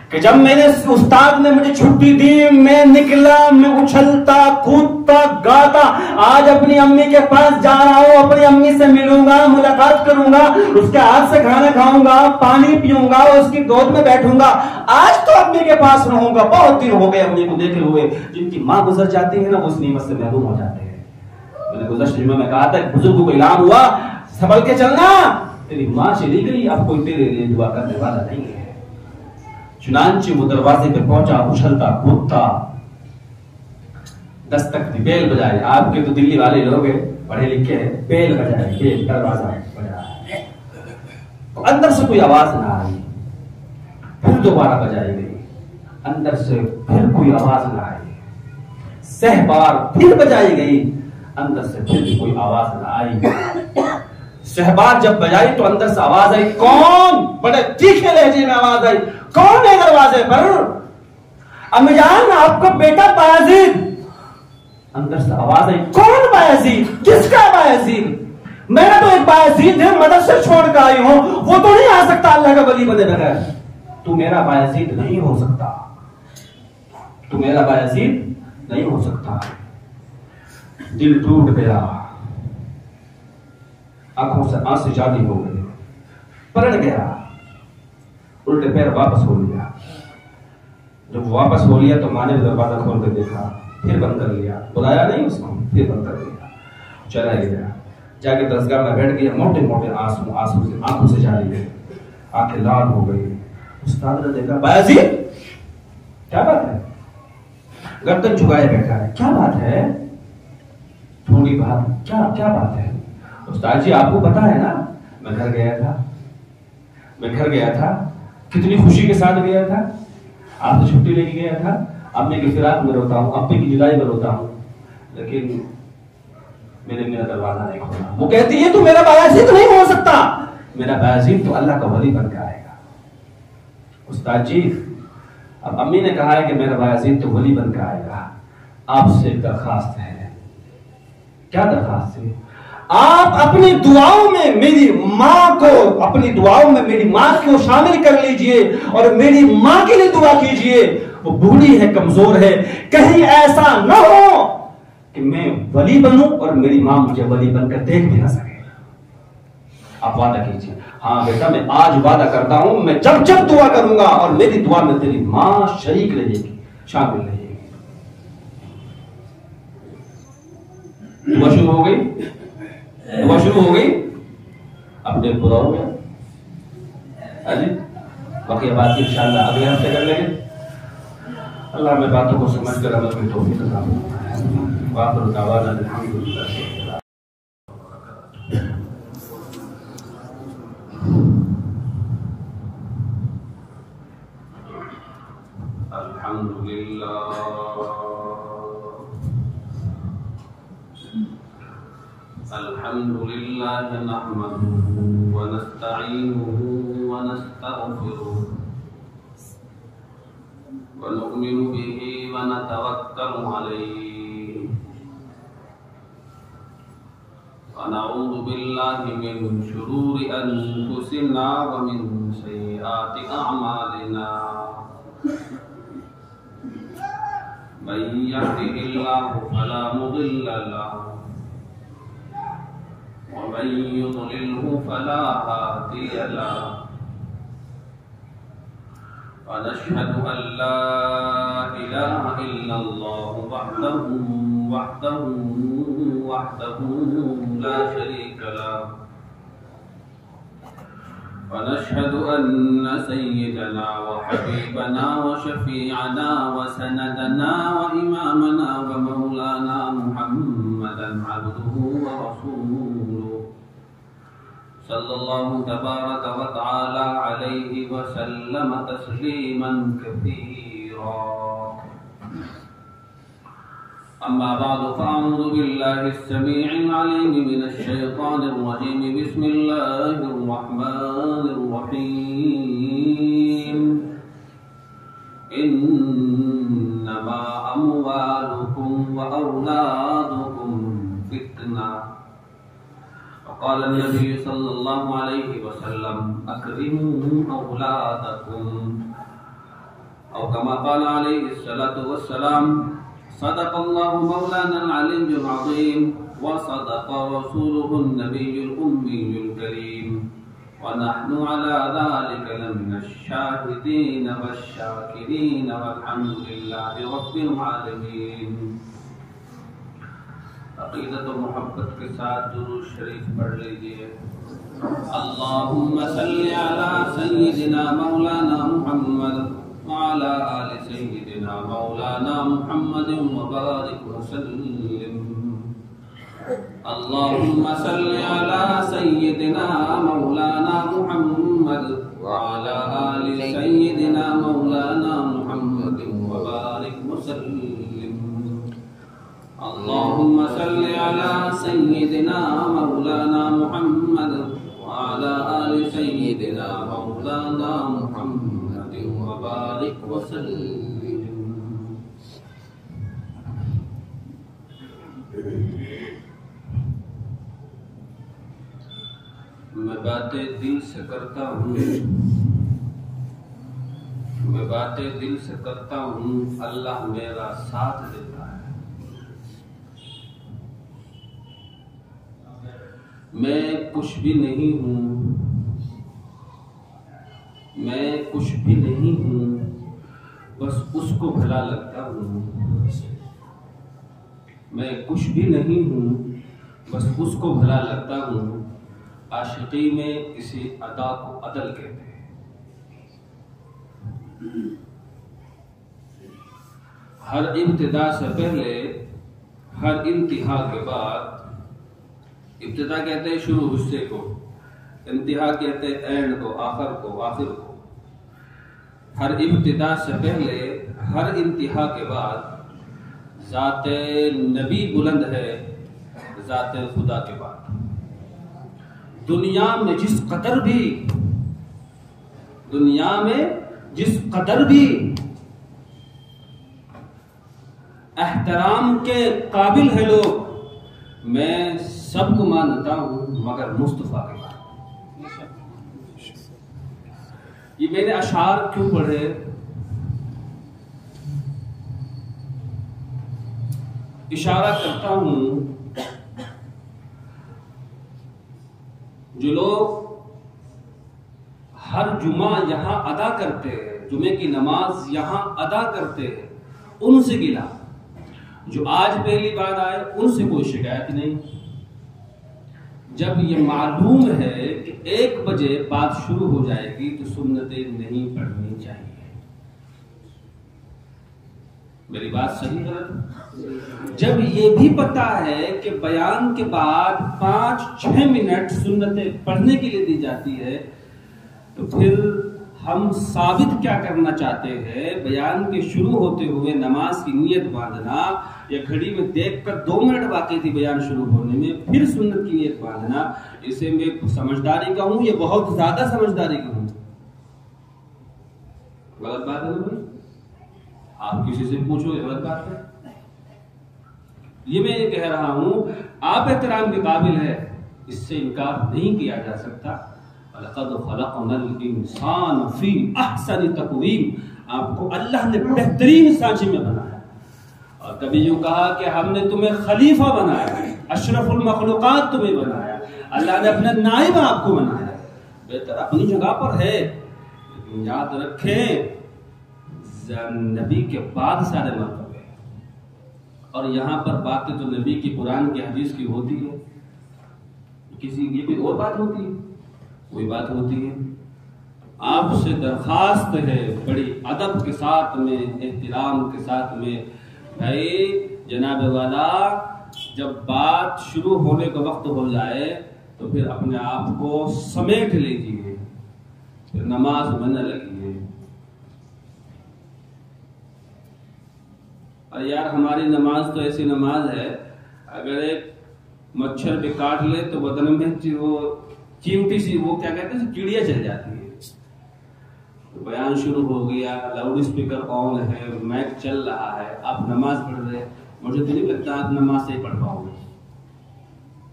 کہ جب میں نے استاد نے مجھے چھٹی دی، میں نکلا، میں اچھلتا کودتا گاتا، آج اپنی امی کے پاس جا رہا ہوں، اپنی امی سے ملوں گا، ملاقات کروں گا، اس کے ہاتھ سے کھانا کھاؤں گا، پانی پیوں گا، اس کی گود میں بیٹھوں گا. آج تو امی کے پاس رہوں گا. بہت دن ہو گئے امی کو دیکھے ہوئے. جن کی ماں گزر جاتی ہے نا وہ اس نعمت سے محروم ہو جاتے ہیں. میں نے گزشتہ جمعے میں کہا تھا بزرگوں کو اعلان ہوا سنبھل کے چلنا، تیری ماں چلی گئی، اب کوئی تیرے لیے دعا کرنے والا نہیں ہے. چنانچہ وہ دروازے پہ پہنچا، اچھلتا کودتا، دستک دی، بیل بجائے. آپ کے تو دلی والے لوگ ہیں، پڑھے لکھے ہیں، بیل بجائے، بیل دروازہ بجائے. اندر سے کوئی آواز نہ آئی، پھر دوبارہ بجائی گئی، اندر سے پھر کوئی آواز نہ آئی، 100 بار پھر بجائی گئی، اندر سے پھر بھی کوئی آواز نہ آئی۔ 100 بار جب بجائی تو اندر سے آواز آئی، کون؟ بڑے تیکھے لہجے میں آواز آئی، کون ہے دروازے پر؟ امی جان آپ کا بیٹا بایزید۔ اندر سے آواز آئی، کون بایزید؟ کس کا بایزید؟ میرا تو ایک بایزید ہے، مدرسے چھوڑ کر آئی ہوں، وہ تو نہیں آ سکتا اللہ کا ولی بنے بغیر۔ تو میرا بایزید نہیں ہو سکتا، تو میرا بایزید نہیں ہو سکتا۔ دل ٹوٹ گیا، آنکھوں سے آنسو جاری ہو گئے، پلٹ گیا، الٹے پیر واپس ہو لیا۔ جب واپس ہو لیا تو ماں نے دروازہ کھول کے دیکھا، پھر بند کر لیا، بلایا نہیں اس کو، پھر بند کر لیا، چلا گیا، جا کے درسگاہ میں بیٹھ گیا، موٹے موٹے آنکھوں سے جاری ہے، آنکھیں لال ہو گئی۔ استاد نے دیکھا، بایزید کیا بات ہے؟ گردن جھکائے بیٹھا ہے، کیا بات ہے؟ تھوڑی بات، کیا بات ہے؟ استاد جی آپ کو پتا ہے نا، میں گھر گیا تھا، کتنی خوشی کے ساتھ گیا تھا، آپ سے چھٹی لے کے گیا تھا، امی کی فراق میں روتا ہوں، اپی کی جدائی میں روتا ہوں، لیکن میرا دروازہ نہیں کھولا۔ وہ کہتی ہے تو میرا بایزید نہیں ہو سکتا، میرا بایزید تو اللہ کا ولی بن کے آئے گا۔ استاد جی اب امی نے کہا ہے کہ میرا بایزید تو ولی بن کے آئے گا، آپ سے ایک درخواست ہے۔ کیا درخواست ہے؟ آپ اپنی دعاؤں میں میری ماں کو شامل کر لیجئے اور میری ماں کے لیے دعا کیجئے، وہ بوڑھی ہے، کمزور ہے، کہیں ایسا نہ ہو کہ میں ولی بنوں اور میری ماں مجھے ولی بن کر دیکھ بھی نہ سکے۔ آپ وعدہ کیجئے۔ ہاں بیٹا میں آج وعدہ کرتا ہوں، میں جب دعا کروں گا اور میری دعا میں تیری ماں شریک رہے گی، شامل رہے گی۔ دعا شروع ہو گئی، اپنے پورا ہو گیا۔ باقی بات انشاءاللہ اگلے ہفتے کر لیں گے۔ اللہ ہمیں باتوں کو سمجھ کر عمل میں توفیق عطا فرمائے۔ وآخر دعوانا الحمدللہ۔ الحمد لله نحمده ونستعينه ونستغفره ونؤمن به ونتوكل عليه ونعوذ بالله من شرور أنفسنا ومن سيئات أعمالنا من يهده الله فلا مضل له ومن يضلله فلا هادي له ونشهد أن لا إله إلا الله وحده لا شريك له ونشهد أن سيدنا وحبيبنا وشفيعنا وسندنا وإمامنا ومولانا محمدا عبده ورسوله صلى الله تبارك وتعالى عليه وسلم تسليما كثيرا أما بعد فأعوذ بالله السميع العليم من الشيطان الرجيم بسم الله الرحمن الرحيم إنما أموالكم وأولادكم فتنة وقال النبي صلى الله عليه وسلم أكرموا أولادكم أو كما قال عليه الصلاة والسلام صدق الله مولانا العلي العظيم وصدق رسوله النبي الأمي الكريم ونحن على ذلك لمن الشاهدين والشاكرين والحمد لله رب العالمين۔ عقیدت و محبت کے ساتھ درود شریف پڑھ لیجئے۔ اللهم صل على سيدنا مولانا محمد وعلى آل سيدنا مولانا محمد وبارك وسلم۔ اللهم صل على سيدنا مولانا محمد وعلى آل سيدنا مولانا محمد وبارك وسلم. اللهم صل على سيدنا مولانا محمد وعلى آل سيدنا مولانا محمد وبارك وسلم. میں باتیں دل سے کرتا ہوں، میں باتیں دل سے کرتا ہوں، اللہ میرا ساتھ دیتا ہے. میں کچھ بھی نہیں ہوں، میں کچھ بھی نہیں ہوں، بس اس کو بھلا لگتا ہوں. میں کچھ بھی نہیں ہوں، بس اس کو بھلا لگتا ہوں. عاشقی میں کسی ادا کو عدل کہتے ہیں. ہر ابتدا سے پہلے، ہر انتہا کے بعد. ابتدا کہتے ہیں شروع حصے کو، انتہا کہتے ہیں اینڈ کو، آخر کو، آخر کو. ہر ابتدا سے پہلے، ہر انتہا کے بعد ذات نبی بلند ہے ذات خدا کے بعد. دنیا میں جس قدر بھی احترام کے قابل ہے لوگ، میں سب کو مانتا ہوں مگر مصطفیٰ کے بعد. یہ میں نے اشعار کیوں پڑھے؟ اشارہ کرتا ہوں جو لوگ ہر جمعہ یہاں ادا کرتے ہیں، جمعے کی نماز یہاں ادا کرتے ہیں، ان سے گلا. جو آج پہلی بار آئے ان سے کوئی شکایت نہیں. جب یہ معلوم ہے کہ 1 بجے بات شروع ہو جائے گی تو سنتیں نہیں پڑھنی چاہیے. میری بات صحیح ہے؟ جب یہ بھی پتا ہے کہ بیان کے بعد 5-6 منٹ سنتیں پڑھنے کے لیے دی جاتی ہے، تو پھر ہم ثابت کیا کرنا چاہتے ہیں؟ بیان کے شروع ہوتے ہوئے نماز کی نیت باندھنا، یا گھڑی میں دیکھ کر 2 منٹ باقی تھی بیان شروع ہونے میں پھر سنت کی نیت باندھنا، اسے میں سمجھداری کا ہوں، یہ بہت زیادہ سمجھداری کا ہوں. غلط بات ہے نا بھائی؟ آپ کسی سے پوچھو یہ غلط بات ہے. یہ میں یہ کہہ رہا ہوں، آپ احترام کے قابل ہے، اس سے انکار نہیں کیا جا سکتا. وَلَقَدْ خَلَقْنَا الْإِنسَانَ فِي أَحْسَنِ تَقْوِيمٍ. آپ کو اللہ نے بہترین سانچے میں بنایا. اور کبھی یوں کہا کہ ہم نے تمہیں خلیفہ بنایا، اشرف المخلوقات تمہیں بنایا. اللہ نے اپنا نائب آپ کو بنایا. بہتر اپنی جگہ پر ہے، لیکن یاد رکھیں نبی کے بعد سارے مرتبے، اور یہاں پر باتیں تو نبی کی قرآن کی حدیث کی ہوتی ہے. کسی یہ کوئی اور بات ہوتی ہے؟ کوئی بات ہوتی ہے. آپ سے درخواست ہے بڑی ادب کے ساتھ میں، احترام کے ساتھ میں، بھائی جناب والا جب بات شروع ہونے کا وقت ہو جائے تو پھر اپنے آپ کو سمیٹ لیجیے، پھر نماز میں نہ لگیے. اور یار ہماری نماز تو ایسی نماز ہے، اگر ایک مچھر بھی کاٹ لے تو بدن میں وہ چیمٹی سی وہ کیا کہتے ہیں کیڑیاں چل جاتی ہے. بیان شروع ہو گیا، لاؤڈ اسپیکر آن ہے، مائک چل رہا ہے، آپ نماز پڑھ رہے، مجھے تو نہیں لگتا آپ نماز سے پڑھ پاؤ گے.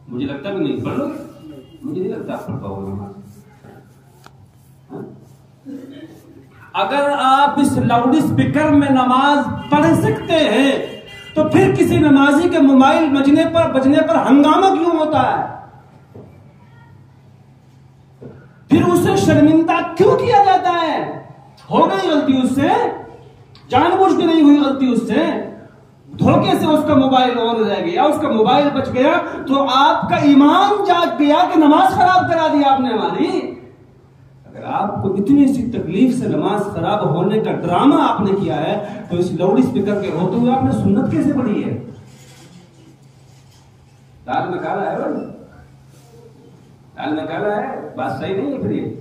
مجھے لگتا بھی نہیں پڑھ لو گے، مجھے نہیں لگتا آپ پڑھ پاؤ گے نماز. اگر آپ اس لاؤڈ اسپیکر میں نماز پڑھ سکتے ہیں تو پھر کسی نمازی کے موبائل بجنے پر ہنگامہ کیوں ہوتا ہے؟ پھر اسے شرمندہ کیوں کیا جاتا ہے؟ ہو گئی غلطی اس سے، جان بوجھ کے نہیں ہوئی غلطی اس سے، دھوکے سے اس کا موبائل آن رہ گیا، اس کا موبائل بچ گیا تو آپ کا ایمان جاگ گیا کہ نماز خراب کرا دی آپ نے ہماری. اگر آپ کو اتنی سی تکلیف سے نماز خراب ہونے کا ڈرامہ آپ نے کیا ہے تو اس لاؤڈ اسپیکر کے ہوتے ہوئے آپ نے سنت کیسے پڑھی ہے؟ دال میں کالا ہے بھائی، دال میں کالا ہے، بات صحیح نہیں ہے. پھر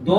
2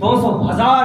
200,000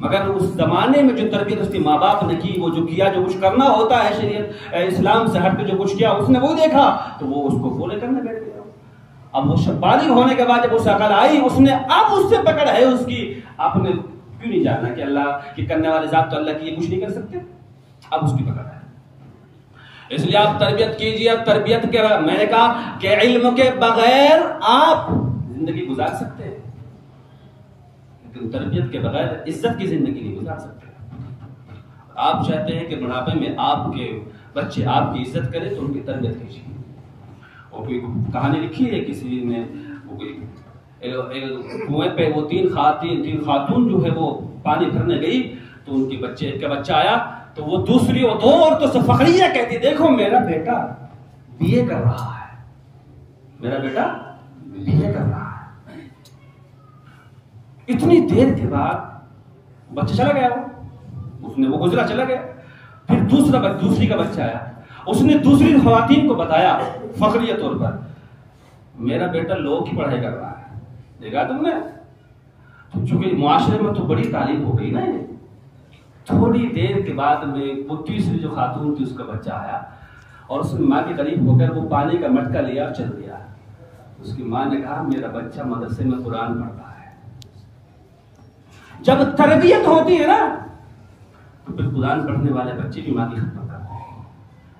مگر اس زمانے میں جو تربیت اس کے ماں باپ نے کی، وہ جو کیا، جو کچھ کرنا ہوتا ہے شریعت اسلام سے ہٹ کے جو کچھ کیا، اس نے وہ دیکھا تو وہ اس کو فالو کرنے بیٹھ گیا۔ اب وہ بالغ ہونے کے بعد جب اسے عقل آئی، اس نے اب اس سے پکڑ ہے اس کی، آپ نے کیوں نہیں جانا کہ اللہ کی کرنے والے ذات تو اللہ کی یہ کچھ نہیں کر سکتے، اب اس کی پکڑ ہے۔ اس لیے آپ تربیت کیجیے۔ اب تربیت کے میں نے کہا کہ علم کے بغیر آپ زندگی گزار سکتے ہیں، لیکن تربیت کے بغیر عزت کی زندگی نہیں گزار سکتے۔ آپ چاہتے ہیں کہ بڑھاپے میں آپ کے بچے آپ کی عزت کریں تو ان کی تربیت کیجیے۔ اور کوئی کہانی لکھی ہے کسی نے، کنویں پہ وہ تین خاتون جو ہے وہ پانی بھرنے گئی تو ان کے بچے کا بچہ آیا تو وہ دوسری اور دو عورتوں سے فخریہ کہتی، دیکھو میرا بیٹا بی اے کر رہا ہے، میرا بیٹا بی اے کر رہا ہے۔ اتنی دیر کے بعد بچہ چلا گیا، وہ گزرا چلا گیا۔ پھر دوسری کا بچہ آیا، اس نے دوسری خواتین کو بتایا فخریہ طور پر، میرا بیٹا لو کی پڑھائی کر رہا ہے، دیکھا تم نے؟ چونکہ معاشرے میں تو بڑی تعلیم ہو گئی نا۔ تھوڑی دیر کے بعد میں وہ تیسری جو خاتون تھی اس کا بچہ آیا اور اس نے ماں کے قریب ہو کر وہ پانی کا مٹکا لیا اور چل گیا۔ اس کی ماں نے کہا میرا بچہ مدرسے میں قرآن پڑھتا ہے۔ جب تربیت ہوتی ہے نا تو پھر قرآن پڑھنے والے بچے بھی ماں کی خدمت کرتے ہیں،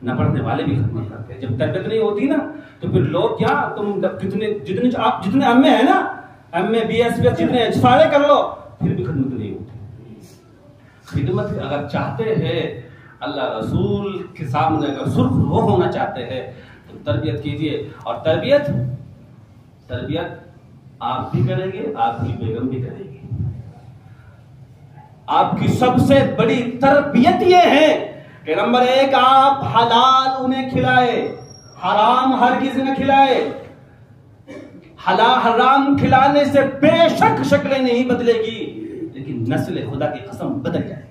نہ پڑھنے والے بھی خدمت کرتے ہیں۔ جب تربیت نہیں ہوتی نا تو پھر لوگ کیا، تم جتنے امے ہیں نا، امے بی ایس جتنے سارے کر لو پھر بھی خدمت نہیں ہوتی۔ خدمت اگر چاہتے ہیں، اللہ رسول کے سامنے اگر سرخ رو ہونا چاہتے ہیں تو تربیت کیجیے۔ اور تربیت آپ بھی کریں گے، آپ کی بیگم بھی کرے گی۔ آپ کی سب سے بڑی تربیت یہ ہے کہ نمبر 1 آپ حلال انہیں کھلائے، حرام ہرگز نہ کھلائے۔ حرام کھلانے سے بے شک شکلیں نہیں بدلے گی، لیکن نسل خدا کی قسم بدل جائے گی،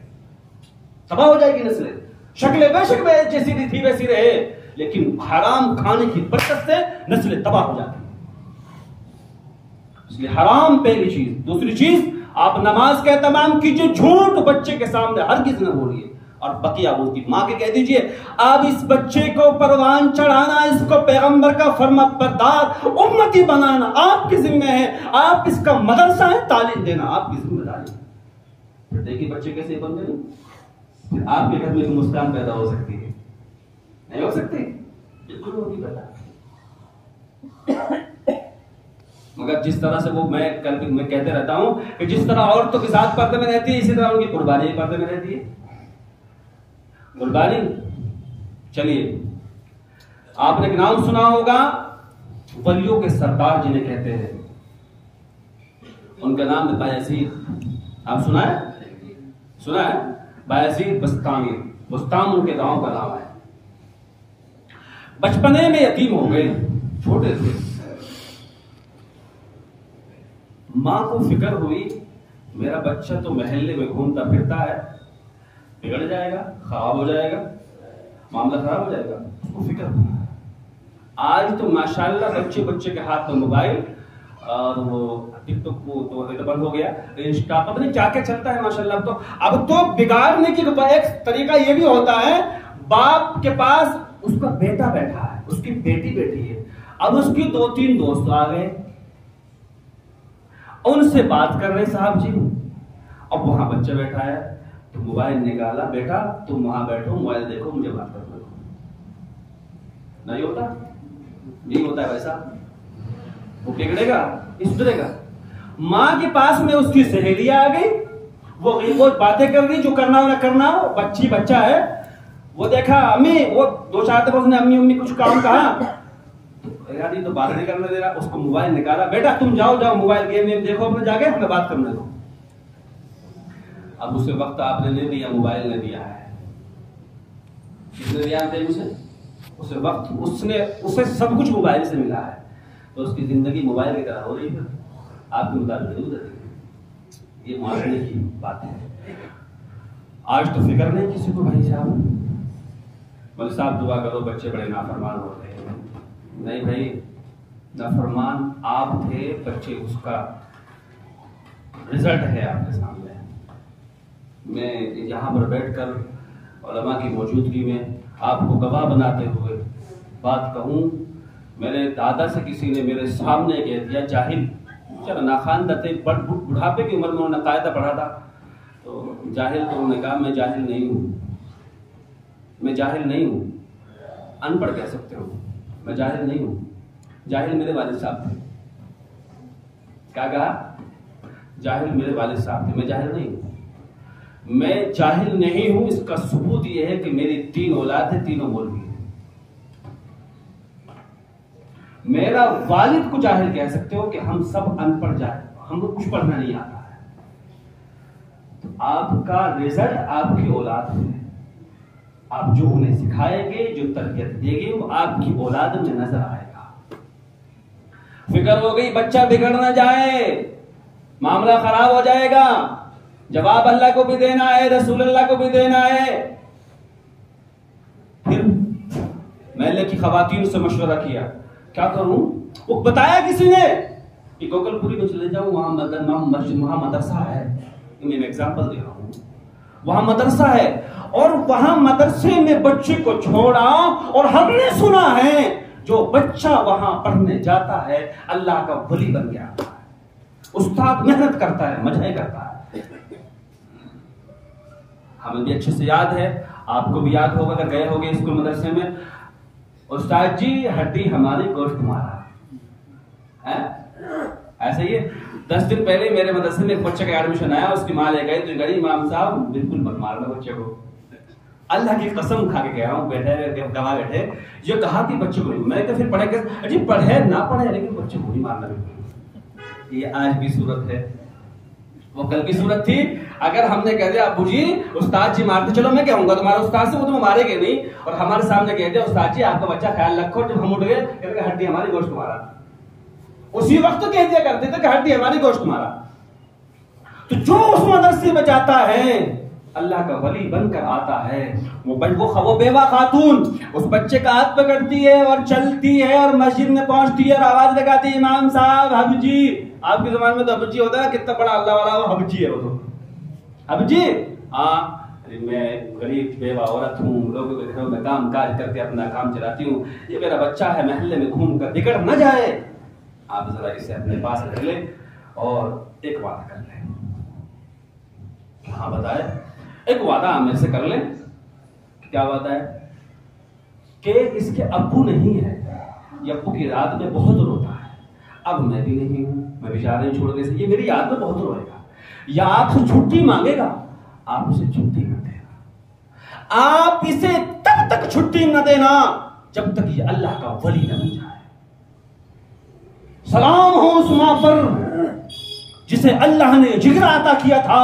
تباہ ہو جائے گی نسلیں۔ شکلیں بے شک جیسی تھی ویسی رہے، لیکن حرام کھانے کی برکت سے نسلیں تباہ ہو جاتی ہیں۔ اس لیے حرام پہلی چیز۔ دوسری چیز، آپ نماز کا اہتمام کیجیے، جھوٹ بچے کے سامنے ہرگز نہ بولیے۔ اور بقیہ بولتی ماں کے کہہ دیجئے اب اس بچے کو پروان چڑھانا، اس کو پیغمبر کا فرما بردار امتی بنانا آپ کی ذمہ ہے، آپ اس کا مدرسہ ہے، تعلیم دینا آپ کی ذمہ داری ہے۔ پھر دیکھیے بچے کیسے بن گئے، پھر آپ کے گھر میں مسکان پیدا ہو سکتی ہے، نہیں ہو سکتی؟ بالکل ہوگی پیدا۔ مگر جس طرح سے وہ میں کہتے رہتا ہوں کہ جس طرح عورتوں کے ساتھ پردے میں رہتی ہے، اسی طرح ان کی قربانی پردے میں رہتی ہے۔ قربانی، چلیے آپ نے نام سنا ہوگا ولیوں کے سردار جنہیں کہتے ہیں، ان کا نام ہے بایزید۔ آپ سنا ہے بایزید بستامی، بستام ان کے گاؤں کا نام ہے۔ بچپنے میں یتیم ہو گئے، چھوٹے تھے۔ ماں کو فکر ہوئی میرا بچہ تو محلے میں گھومتا پھرتا ہے، بگڑ جائے گا، خراب ہو جائے گا، معاملہ خراب ہو جائے گا، اس کو فکر ہوئی۔ آج تو ماشاءاللہ بچے کے ہاتھ میں موبائل اور وہ ٹک ٹاک تو بند ہو گیا، انسٹا پتہ نہیں کیا کیا چلتا ہے ماشاءاللہ۔ اب تو بگاڑنے کی ایک طریقہ یہ بھی ہوتا ہے، باپ کے پاس اس کا بیٹا بیٹھا ہے، اس کی بیٹی بیٹھی ہے، اب اس کی 2-3 دوست آ گئے، ان سے بات کر رہے صاحب جی، اب وہاں بچہ بیٹھا ہے تو موبائل نکالا، بیٹا تم وہاں بیٹھو، موبائل دیکھو، مجھے بات کرنے دو۔ نہیں ہوتا، نہیں ہوتا ہے ویسا، وہ بگڑے گا، سدھرے گا۔ ماں کے پاس میں اس کی سہیلی آ گئی، وہ باتیں کر رہی، جو کرنا ہو نہ کرنا ہو، بچہ ہے، وہ دیکھا امی، وہ 2-4 دفعہ اس نے امی کچھ کام کہا، یار یہ تو بات نہیں کرنے دے رہا، اس کو موبائل نکالا، بیٹا تم جاؤ موبائل گیم دیکھو اپنے جا کے، ہمیں بات کرنے دو۔ اب اسے وقت آپ نے نہیں دیا، موبائل نے دیا ہے۔ کس نے دیا اسے وقت، اسے سب کچھ موبائل سے ملا ہے، تو اس کی زندگی موبائل کی طرح ہو رہی ہے، آپ کے مطابق نہیں گزر۔ یہ معاشرے کی بات ہے۔ آج تو فکر نہیں کسی کو، بھائی صاحب مولوی صاحب دعا کرو بچے بڑے نافرمان ہوتے ہیں۔ نہیں بھائی، نافرمان آپ تھے، بچے اس کا رزلٹ ہے آپ کے سامنے۔ میں یہاں پر بیٹھ کر علماء کی موجودگی میں آپ کو گواہ بناتے ہوئے بات کہوں، میرے دادا سے کسی نے میرے سامنے کہہ دیا جاہل، چلو ناخواندہ تھے، بڑھاپے کی عمر میں انہوں نے قاعدہ پڑھا تھا، تو جاہل، تو انہوں نے کہا میں جاہل نہیں ہوں، میں جاہل نہیں ہوں، ان پڑھ کہہ سکتے ہو، میں جاہل نہیں ہوں، جاہل میرے والد صاحب تھے۔ کیا کہا؟ جاہل میرے والد صاحب تھے، میں جاہل نہیں ہوں۔ میں جاہل نہیں ہوں، اس کا ثبوت یہ ہے کہ میری 3 اولاد ہیں، تینوں مولوی ہیں۔ میرا والد کو جاہل کہہ سکتے ہو کہ ہم سب ان پڑھ جاہل، ہم کو کچھ پڑھنا نہیں آتا ہے۔ تو آپ کا رزلٹ آپ کی اولاد ہے، آپ جو انہیں سکھائیں گے، جو تربیت دے گے، وہ آپ کی اولاد میں نظر آئے گا۔ فکر ہو گئی بچہ بگڑ نہ جائے، معاملہ خراب ہو جائے گا، جواب اللہ کو بھی دینا ہے، رسول اللہ کو بھی دینا ہے۔ پھر محلے کی خواتین سے مشورہ کیا، کیا کروں؟ وہ بتایا کسی نے کہ گوکل پوری میں چلے جاؤں، وہاں مدرسہ ہے، میں ایگزامپل دے رہا ہوں، وہاں مدرسہ ہے، اور وہاں مدرسے میں بچے کو چھوڑا، اور ہم نے سنا ہے جو بچہ وہاں پڑھنے جاتا ہے اللہ کا ولی بن کے آتا ہے، استاد محنت کرتا ہے، مجھے کرتا ہے۔ ہمیں بھی اچھے سے یاد ہے، آپ کو بھی یاد ہوگا اگر گئے ہوگے اسکول مدرسے میں، استاد جی ہڈی ہماری گوشت تمہارا، ایسا ہی ہے۔ 10 دن پہلے میرے مدرسے میں ایک بچے کا ایڈمیشن آیا، اس کی ماں لے گئی تو گئی امام صاحب بالکل مت مارنا بچے کو، اللہ کی قسم کھا کے کہہ رہا ہوں، بیٹھے گواہ بیٹھے، یہ کہا کہ بچے کو نہیں، میں کہ پھر پڑھے کہ جی پڑھے نہ پڑھے لیکن بچے کو نہیں مارنا بالکل۔ یہ آج بھی صورت ہے، وہ کل کی صورت تھی۔ اگر ہم نے کہہ دیا ابو جی استاد جی مارتے، چلو میں کہوں گا تمہارا استاد سے، وہ تمہیں مارے گے نہیں، اور ہمارے سامنے کہہ دیا استاد جی آپ کا بچہ خیال رکھو، جب ہم اٹھ گئے کہتے کہ ہڈی ہماری گوشت تمہارا، اسی وقت کہہ دیا کرتے تھے کہ ہڈی ہماری گوشت تمہارا۔ تو جو اس مدرسے میں جاتا ہے اللہ کا ولی بن کر آتا ہے، وہ بیوہ خاتون اس بچے کا ہاتھ پکڑتی ہے اور چلتی ہے اور مسجد میں پہنچتی ہے اور آواز لگاتی ہے امام صاحب حب جی، آپ کے زمانے میں تو حب جی ہوتا ہے، کتنا بڑا اللہ والا وہ حب جی ہے، وہ تو حب جی، میں غریب بیوہ عورت ہوں، لوگوں کے گھروں میں کام کاج کر کے اپنا کام چلاتی ہوں، یہ میرا بچہ ہے محلے میں گھوم کر بگڑ نہ جائے، آپ ذرا اسے اپنے پاس رکھ لیں اور ایک وعدہ کر لیں۔ ہاں بتائے، ایک وعدہ آپ میرے سے کر لیں۔ کیا وعدہ ہے؟ کہ اس کے ابو نہیں ہے، یہ ابو کی یاد میں بہت روتا ہے، اب میں بھی نہیں ہوں، میں بیچارے چھوڑ کے یہ میری یاد میں بہت روئے گا، یا آپ سے چھٹی مانگے گا، آپ اسے چھٹی نہ دینا، آپ اسے تب تک چھٹی نہ دینا جب تک یہ اللہ کا ولی نہ بن جائے۔ سلام ہو اس ماں پر جسے اللہ نے جگر عطا کیا تھا۔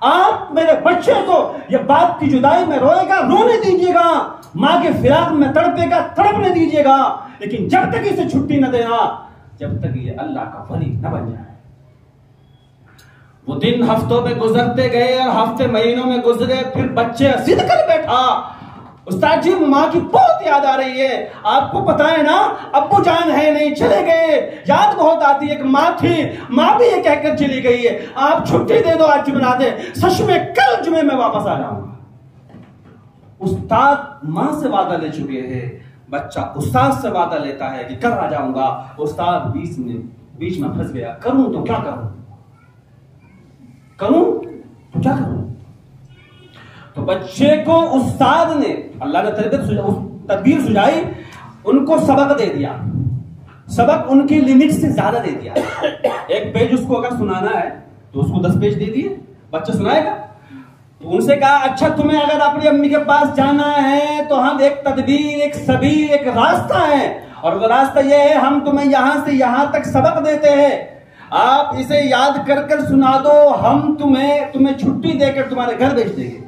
آپ میرے بچے کو یہ باپ کی جدائی میں روئے گا، رونے دیجیے گا، ماں کے فراق میں تڑپے گا، تڑپنے دیجیے گا، لیکن جب تک اسے چھٹی نہ دینا جب تک یہ اللہ کا ولی نہ بن جائے۔ وہ دن ہفتوں میں گزرتے گئے اور ہفتے مہینوں میں گزرے، پھر بچے ضد کر بیٹھا، استاد جی ماں کی بہت یاد آ رہی ہے، آپ کو پتا ہے نا ابو جان ہے نہیں، چلے گئے، یاد بہت آتی ہے، ایک ماں تھی، ماں بھی یہ کہہ کر چلی گئی ہے، آپ چھٹی دے دو آج جمعہ دے، سچ میں کل جمعے میں واپس آ جاؤں گا۔ استاد ماں سے وعدہ لے چکے ہیں، بچہ استاد سے وعدہ لیتا ہے کہ کل آ جاؤں گا، استاد بیچ میں پھنس گیا، کروں تو کیا کروں، کروں تو کیا کروں۔ تو بچے کو استاد نے، اللہ نے تدبیر سجائی، ان کو سبق دے دیا، سبق ان کی لمٹ سے زیادہ دے دیا۔ ایک پیج اس کو اگر سنانا ہے تو اس کو 10 پیج دے دیے، بچہ سنائے گا۔ تو ان سے کہا اچھا تمہیں اگر اپنی امی کے پاس جانا ہے تو ہم ایک تدبیر، ایک سبیل، ایک راستہ ہے، اور وہ راستہ یہ ہے ہم تمہیں یہاں سے یہاں تک سبق دیتے ہیں، آپ اسے یاد کر کر سنا دو، ہم تمہیں چھٹی دے کر تمہارے گھر بھیج دیں گے۔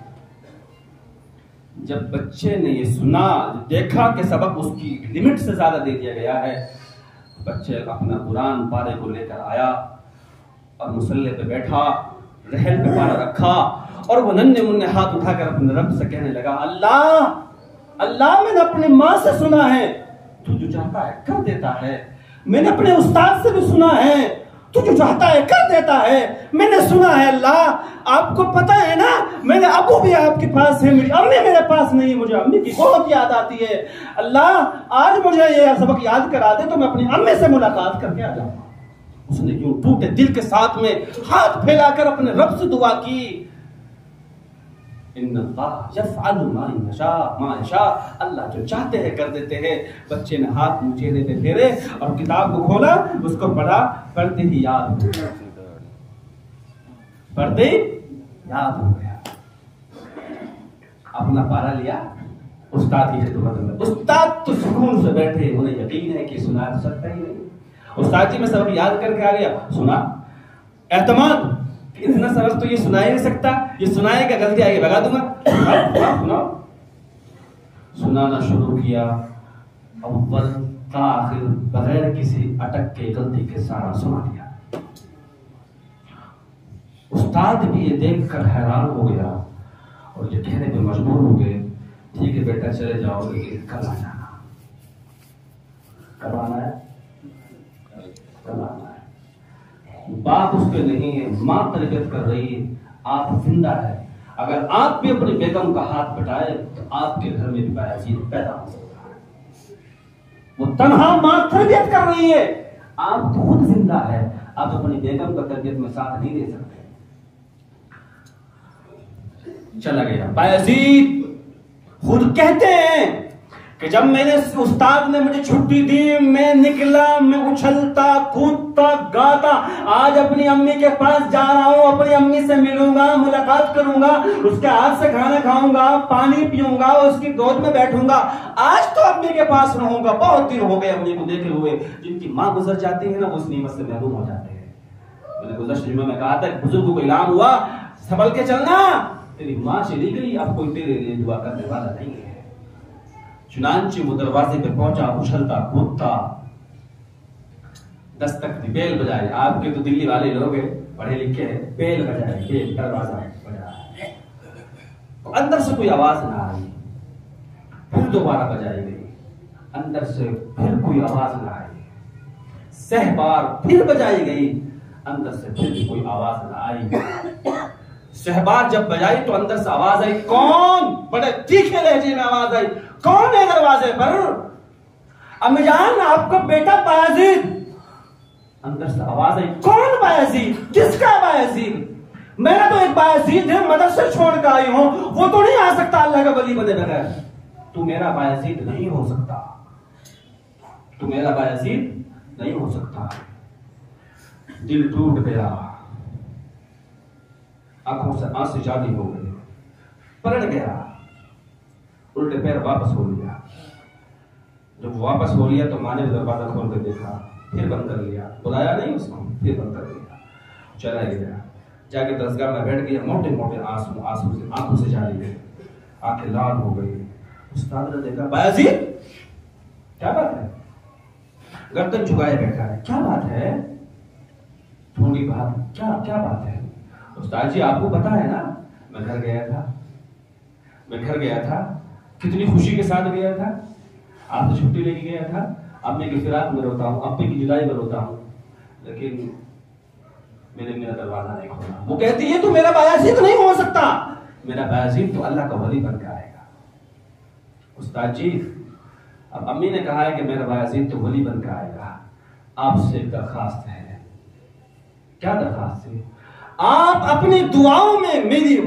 جب بچے نے یہ سنا، دیکھا کہ سبق اس کی لمٹ سے زیادہ دے دیا گیا ہے، بچے اپنا قرآن پارے کو لے کر آیا اور مصلی پہ بیٹھا، رحل پہ پارا رکھا، اور وہ ننھے منھے ہاتھ اٹھا کر اپنے رب سے کہنے لگا، اللہ میں نے اپنی ماں سے سنا ہے تو جو چاہتا ہے کر دیتا ہے، میں نے اپنے استاد سے بھی سنا ہے تو جو چاہتا ہے کر دیتا ہے. میں نے سنا ہے اللہ آپ کو پتا ہے نا میرے ابو بھی آپ کے پاس ہے, میری امی میرے پاس نہیں, مجھے امی کی بہت یاد آتی ہے. اللہ آج مجھے یہ سبق یاد کرا دے تو میں اپنی امی سے ملاقات کر کے آ جاؤں. اس نے یوں ٹوٹے دل کے ساتھ میں ہاتھ پھیلا کر اپنے رب سے دعا کی. ان اللہ یفعل ما یشاء, اللہ جو چاہتے ہیں کر دیتے ہیں. بچے نے ہاتھ منہ چہرے پہ پھیرے اور کتاب کو کھولا, اس کو پڑھا, پڑھتے ہی یاد ہو گیا, پڑھتے یاد ہو گیا. اپنا پارا لیا, استاد کی خدمت میں. استاد تو سکون سے بیٹھے, انہیں یقین ہے کہ سنا تو سکتا ہی نہیں. استاد جی میں سبق یاد کر کے آ گیا, سنا, اعتماد اتنا سبق تو یہ سنا ہی نہیں سکتا, یہ سنائے گا غلطی آئے گی بگا دوں گا. سنانا شروع کیا, اول تا آخر بغیر کسی اٹک کے غلطی کے سارا سنا دیا. استاد بھی یہ دیکھ کر حیران ہو گیا اور یہ کہنے پہ مجبور ہو گئے ٹھیک ہے بیٹا چلے جاؤ لیکن کل آ جانا. کب آنا ہے؟ کل آنا ہے. باپ اس پہ نہیں ہے, ماں تربیت کر رہی ہے, آپ زندہ ہے. اگر آپ بھی اپنی بیگم کا ہاتھ بٹائے تو آپ کے گھر میں بھی بایزید پیدا ہو سکتا ہے. وہ تنہا ماں تربیت کر رہی ہے, آپ خود زندہ ہے, آپ اپنی بیگم کا تربیت میں ساتھ نہیں دے سکتے. چلا گیا. بایزید خود کہتے ہیں کہ جب میں نے استاد نے مجھے چھٹی دی, میں نکلا, میں اچھلتا کودتا گاتا, آج اپنی امی کے پاس جا رہا ہوں, اپنی امی سے ملوں گا, ملاقات کروں گا, اس کے ہاتھ سے کھانا کھاؤں گا, پانی پیوں گا, اس کی گود میں بیٹھوں گا. آج تو امی کے پاس رہوں گا. بہت دن ہو گئے امی کو دیکھے ہوئے. جن کی ماں گزر جاتی ہے نا وہ اس نعمت سے محروم ہو جاتے ہیں. میں نے گزشتہ جمعے میں کہا تھا کہ بزرگوں کو اعلان ہوا سنبھل کے چلنا, تیری ماں چلی گئی, اب کوئی تیرے لیے دعا کرنے والا نہیں ہے. چنانچہ وہ دروازے پہ پہنچا, اچھلتا کودتا, دستک دی, بیل بجائے. آپ کے تو دلی والے لوگ ہیں, پڑھے لکھے ہیں, بیل بجائے, بیل دروازہ بجائے. اندر سے کوئی آواز نہ آئی, پھر دوبارہ بجائی گئی, اندر سے پھر کوئی آواز نہ آئی. 6 بار پھر بجائی گئی, اندر سے پھر بھی کوئی آواز نہ آئی. 6 بار جب بجائی تو اندر سے آواز آئی. کون؟ بڑے تیکھے لہجے میں آواز آئی. کون ہے دروازے پر؟ امی جان آپ کا بیٹا بایزید. اندر سے آواز آئی. کون بایزید؟ کس کا بایزید؟ میرا تو ایک بایزید ہے, مدرسے چھوڑ کے آئی ہوں, وہ تو نہیں آ سکتا اللہ کا ولی بنے بغیر. تو میرا بایزید نہیں ہو سکتا, تو میرا بایزید نہیں ہو سکتا. دل ٹوٹ گیا, آنکھوں سے آنسو جاری ہو گئے, پلٹ گیا, الٹے پیر واپس ہو لیا. جب واپس ہو لیا تو ماں نے دروازہ کھول کے دیکھا, پھر بند کر لیا. بلایا نہیں اس کو, پھر بند کر لیا. چلا گیا, جا کے درسگاہ میں بیٹھ گیا. موٹے موٹے آنسو سے آنکھوں سے جاری گئے, آنکھیں لال ہو گئی. استاد نے دیکھا, بایزید کیا بات ہے؟ گردن جھکائے بیٹھا ہے. کیا بات ہے؟ تھوڑی بات, کیا بات ہے؟ استاد جی آپ کو پتا ہے نا میں گھر گیا تھا, کتنی خوشی کے ساتھ گیا تھا, آپ سے چھٹی لے کے گیا تھا. امی کی فراق میں روتا ہوں, اپی کی جدائی میں روتا ہوں, لیکن میرا دروازہ نہیں کھولا. وہ کہتی ہے تو میرا بایزید نہیں ہو سکتا. میرا بایزید تو اللہ کا ولی بن کے آئے گا. استاد جی اب امی نے کہا ہے کہ میرا بایزید تو ولی بن کے آئے گا, آپ سے ایک درخواست ہے. کیا درخواست ہے؟ آپ اپنی دعاؤں میں میری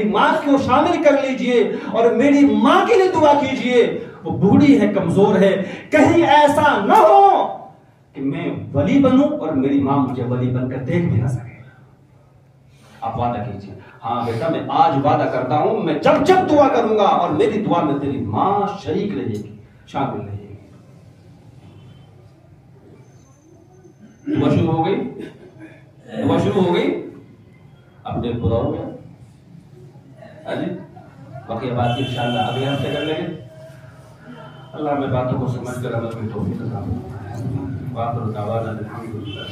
ماں کو شامل کر لیجئے اور میری ماں کے لیے دعا کیجئے. وہ بوڑھی ہے, کمزور ہے, کہیں ایسا نہ ہو کہ میں ولی بنوں اور میری ماں مجھے ولی بن کر دیکھ بھی نہ سکے. آپ وعدہ کیجئے. ہاں بیٹا میں آج وعدہ کرتا ہوں, میں جب دعا کروں گا اور میری دعا میں تیری ماں شریک رہے گی, شامل رہے گی. دعا شروع ہو گئی. اپنے پورا ہو گیا. باقی بات انشاءاللہ اگلے ہفتے کر لیں گے. اللہ ہمیں باتوں کو سمجھ کر عمل میں توفیق عطا فرمائے. وآخر دعوانا الحمدللہ.